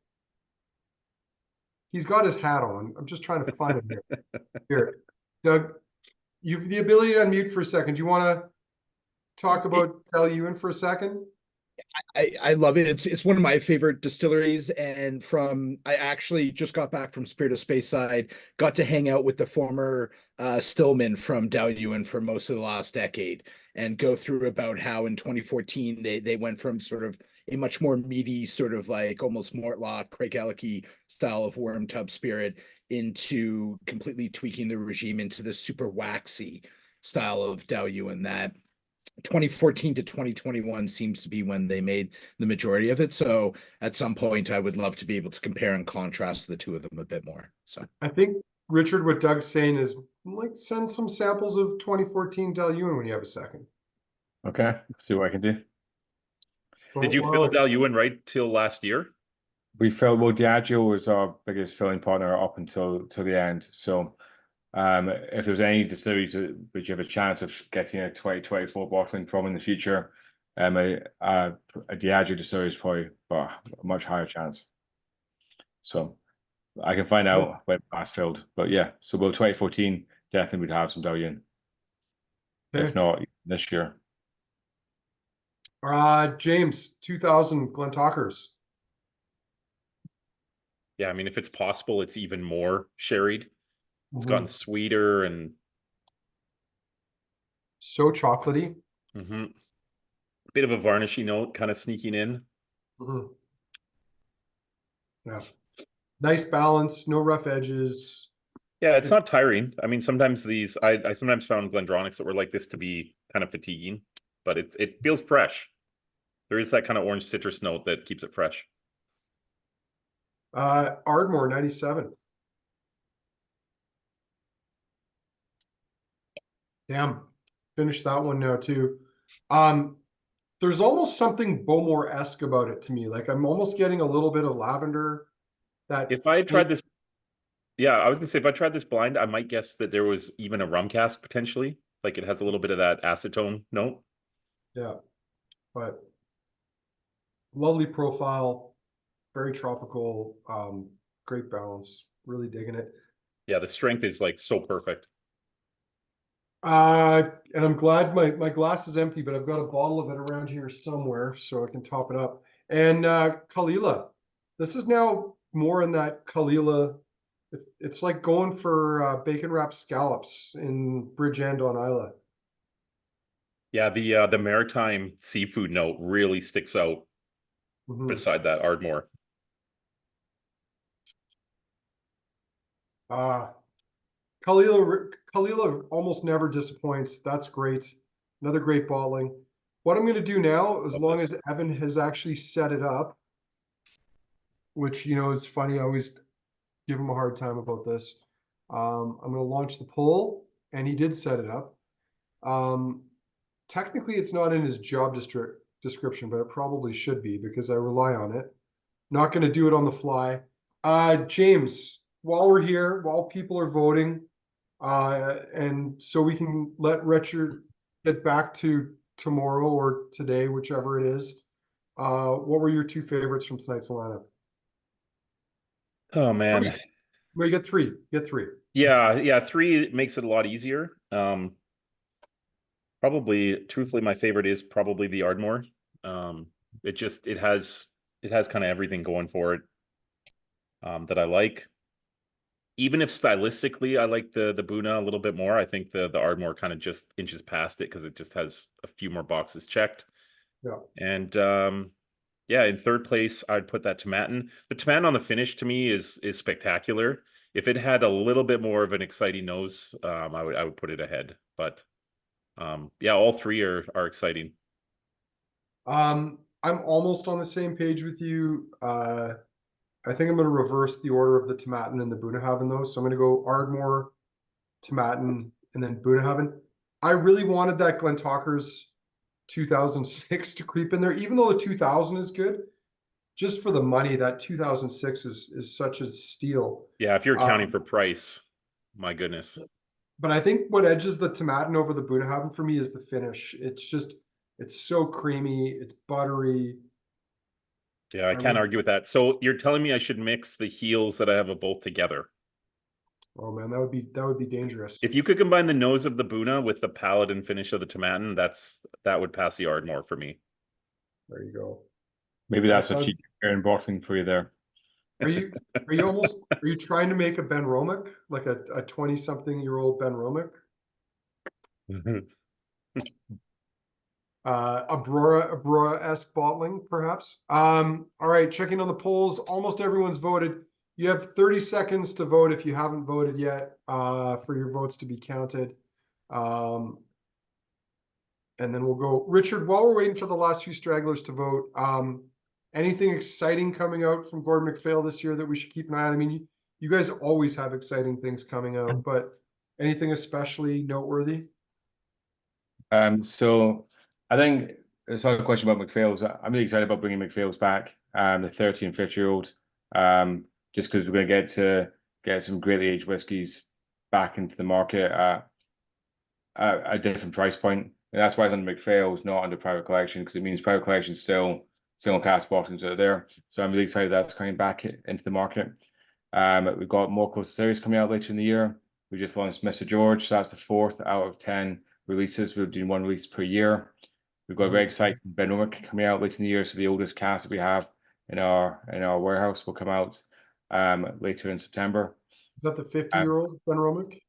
he's got his hat on. I'm just trying to find him here. Here, Doug, you've the ability to unmute for a second. Do you want to talk about Dailuaine for a second? I love it. It's one of my favorite distilleries, and I actually just got back from Spirit of Speyside, got to hang out with the former Stillman from Dailuaine for most of the last decade, and go through about how in 2014 they went from sort of a much more meaty, sort of like almost Mortlach, Craigellachie style of worm tub spirit into completely tweaking the regime into this super waxy style of Dailuaine that 2014 to 2021 seems to be when they made the majority of it. So at some point, I would love to be able to compare and contrast the two of them a bit more. So I think Richard, what Doug's saying is like send some samples of 2014 Dailuaine when you have a second. Okay, see what I can do. Did you fill Dailuaine right till last year? We felt well, Diageo was our biggest filling partner up until the end. So if there's any distilleries which you have a chance of getting a 2024 bottling from in the future, a Diageo distillery is probably a much higher chance. So I can find out when last filled. But yeah, so we'll 2014 definitely would have some Dailuaine. Okay. If not this year. James, 2000 Glentauchers. Yeah, I mean, if it's possible, it's even more sherried. It's gotten sweeter and so chocolatey. Bit of a varnishy note kind of sneaking in. Yeah. Nice balance, no rough edges. Yeah, it's not tiring. I mean, sometimes I sometimes found Glendronachs that were like this to be kind of fatiguing, but it feels fresh. There is that kind of orange citrus note that keeps it fresh. Ardmore 97. Damn, finished that one now too. there's almost something Bowmore-esque about it to me. Like I'm almost getting a little bit of lavender. That If I had tried this, yeah, I was gonna say if I tried this blind, I might guess that there was even a rum cask potentially. Like it has a little bit of that acetone note. Yeah, but lovely profile, very tropical, great balance. Really digging it. Yeah, the strength is like so perfect. And I'm glad my glass is empty, but I've got a bottle of it around here somewhere so I can top it up. And Kalila, this is now more in that Kalila. It's like going for bacon wrapped scallops in Bridge End on Islay. Yeah, the maritime seafood note really sticks out beside that Ardmore. Kalila almost never disappoints. That's great. Another great bottling. What I'm going to do now, as long as Evan has actually set it up, which, you know, is funny. I always give him a hard time about this. I'm going to launch the poll, and he did set it up. Technically, it's not in his job description, but it probably should be because I rely on it. Not going to do it on the fly. James, while we're here, while people are voting, and so we can let Richard get back to tomorrow or today, whichever it is. What were your two favorites from tonight's lineup? Oh man. Well, you get three. Get three. Yeah, three makes it a lot easier. Probably, truthfully, my favorite is probably the Ardmore. It has kind of everything going for it that I like. Even if stylistically I like the Buna a little bit more, I think the Ardmore kind of just inches past it because it just has a few more boxes checked. Yeah. And yeah, in third place, I'd put that Tomatin. The Tomatin on the finish to me is spectacular. If it had a little bit more of an exciting nose, I would put it ahead. But yeah, all three are exciting. I'm almost on the same page with you. I think I'm going to reverse the order of the Tomatin and the Bunnahabhain though. So I'm going to go Ardmore, Tomatin, and then Bunnahabhain. I really wanted that Glentauchers 2006 to creep in there, even though the 2000 is good. Just for the money, that 2006 is such a steal. Yeah, if you're accounting for price, my goodness. But I think what edges the Tomatin over the Bunnahabhain for me is the finish. It's so creamy, it's buttery. Yeah, I can't argue with that. So you're telling me I should mix the heels that I have of both together? Oh man, that would be dangerous. If you could combine the nose of the Buna with the palate and finish of the Tomatin, that would pass the Ardmore for me. There you go. Maybe that's a cheap bottling for you there. Are you trying to make a Ben Romick, like a 20-something-year-old Ben Romick? Abrora-esque bottling, perhaps. All right, checking on the polls. Almost everyone's voted. You have 30 seconds to vote if you haven't voted yet, for your votes to be counted. And then we'll go. Richard, while we're waiting for the last few stragglers to vote, anything exciting coming out from Gordon MacPhail this year that we should keep an eye on? I mean, you guys always have exciting things coming out, but anything especially noteworthy? So I think it's not a question about MacPhail's. I'm really excited about bringing MacPhail's back, the 30 and 50-year-old, just because we're going to get some greatly aged whiskies back into the market at a different price point. And that's why it's under MacPhail's, not under private collection, because it means private collection still on cask boxings that are there. So I'm really excited that's coming back into the market. We've got more close series coming out later in the year. We just launched Mr. George, so that's the 4th out of 10 releases. We're doing 1 release per year. We've got a very exciting Ben Romick coming out later in the year. So the oldest cask that we have in our warehouse will come out later in September. Is that the 50-year-old Ben Romick?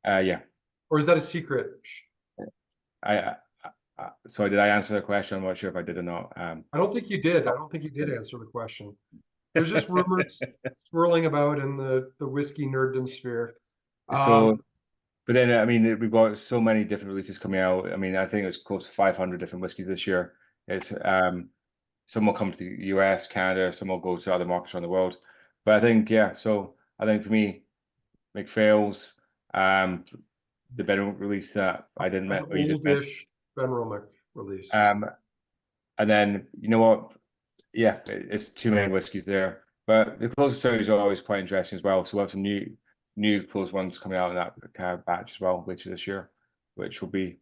Yeah. Or is that a secret? So did I answer the question? I'm not sure if I did or not. I don't think you did. I don't think you did answer the question. There's just rumors swirling about in the whiskey nerddom sphere. So, but then, I mean, we've got so many different releases coming out. I mean, I think it's close to 500 different whiskeys this year. It's some will come to the US, Canada, some will go to other markets around the world. But I think, yeah, so I think for me, MacPhail's, the Ben Romick release that I didn't mention. Oldish Ben Romick release. And then, you know what? Yeah, it's too many whiskies there. But the closed series are always quite interesting as well. So we'll have some new closed ones coming out in that kind of batch as well later this year, which will be,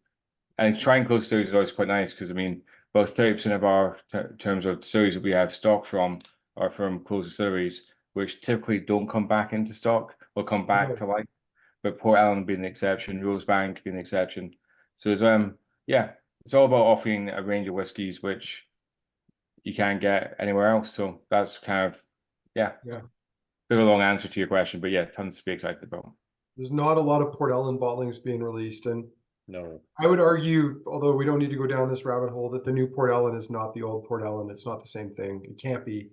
and trying closed series is always quite nice because I mean, about 30% of our terms of series that we have stock from are from closed series, which typically don't come back into stock or come back to life. But Port Ellen being the exception, Rosebank being the exception. So it's yeah, it's all about offering a range of whiskies which you can't get anywhere else. So that's kind of yeah. Bit of a long answer to your question, but yeah, tons to be excited about. There's not a lot of Port Ellen bottlings being released, and No. I would argue, although we don't need to go down this rabbit hole, that the new Port Ellen is not the old Port Ellen. It's not the same thing. It can't be.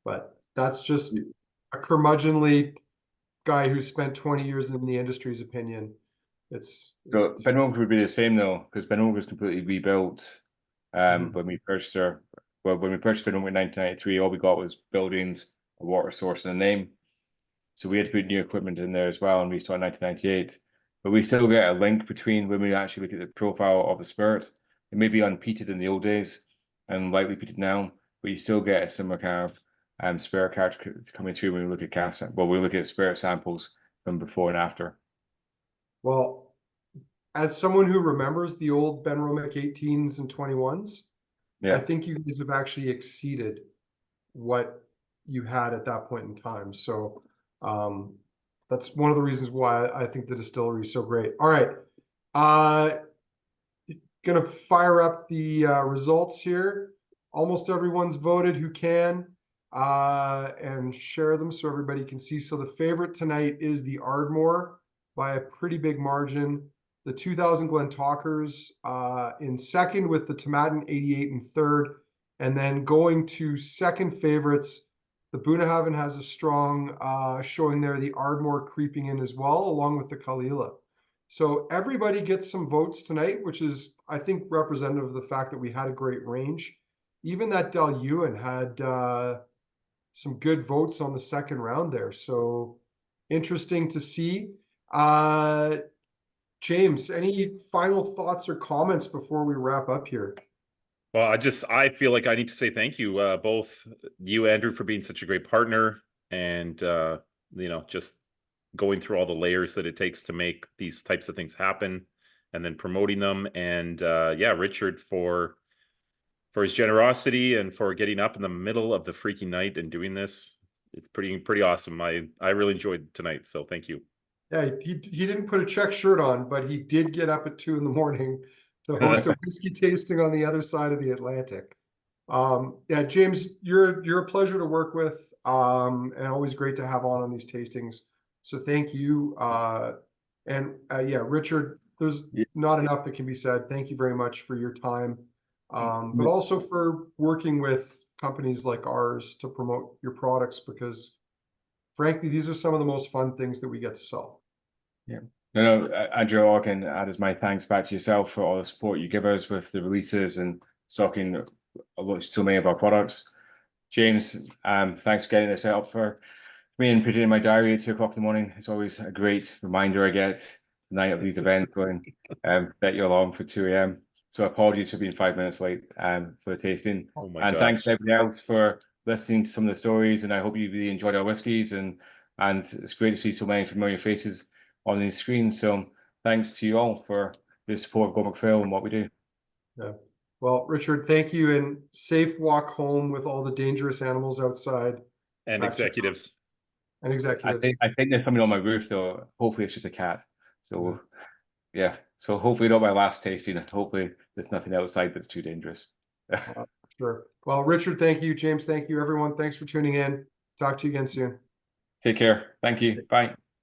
But that's just a curmudgeonly guy who spent 20 years in the industry's opinion. So Benwood would be the same though, because Benwood was completely rebuilt when we purchased her. Well, when we purchased it in 1993, all we got was buildings, a water source, and a name. So we had to put new equipment in there as well, and we started in 1998. But we still get a link between when we actually look at the profile of the spirit. It may be unpeated in the old days and lightly peated now, but you still get a similar kind of spirit character coming through when we look at cask. Well, we look at spirit samples from before and after. Well, as someone who remembers the old Ben Romick 18s and 21s, I think you guys have actually exceeded what you had at that point in time. So that's one of the reasons why I think the distillery is so great. All right. Gonna fire up the results here. Almost everyone's voted who can and share them so everybody can see. So the favorite tonight is the Ardmore by a pretty big margin. The 2000 Glentauchers in second, with the Tomatin 88 in third. And then going to second favorites, the Bunnahabhain has a strong showing there, the Ardmore creeping in as well, along with the Caol. So everybody gets some votes tonight, which is, I think, representative of the fact that we had a great range. Even that Dailuaine had some good votes on the second round there. So interesting to see. James, any final thoughts or comments before we wrap up here? Well, I feel like I need to say thank you, both you, Andrew, for being such a great partner, and just going through all the layers that it takes to make these types of things happen, and then promoting them, and Richard for his generosity and for getting up in the middle of the freaking night and doing this. It's pretty awesome. I really enjoyed tonight, so thank you. Yeah, he didn't put a check shirt on, but he did get up at 2 a.m. to host a whiskey tasting on the other side of the Atlantic. Yeah, James, you're a pleasure to work with, and always great to have on these tastings. So thank you. Richard, there's not enough that can be said. Thank you very much for your time, but also for working with companies like ours to promote your products, because frankly, these are some of the most fun things that we get to sell. Yeah. No, Andrew, all I can add is my thanks back to yourself for all the support you give us with the releases and stocking so many of our products. James, thanks for getting this set up for me and putting it in my diary at 2 o'clock in the morning. It's always a great reminder I get the night of these events going, bet you along for 2 a.m. So apologies for being 5 minutes late for the tasting. Oh my and gosh. Thanks to everybody else for listening to some of the stories, and I hope you really enjoyed our whiskies, and it's great to see so many familiar faces on these screens. So thanks to you all for the support of Gordon MacPhail and what we do. Yeah. Well, Richard, thank you, and safe walk home with all the dangerous animals outside. And executives. And executives. I think there's something on my roof though. Hopefully it's just a cat. So yeah. So hopefully not my last tasting, and hopefully there's nothing outside that's too dangerous. Sure. Well, Richard, thank you. James, thank you. Everyone, thanks for tuning in. Talk to you again soon. Take care. Thank you. Bye.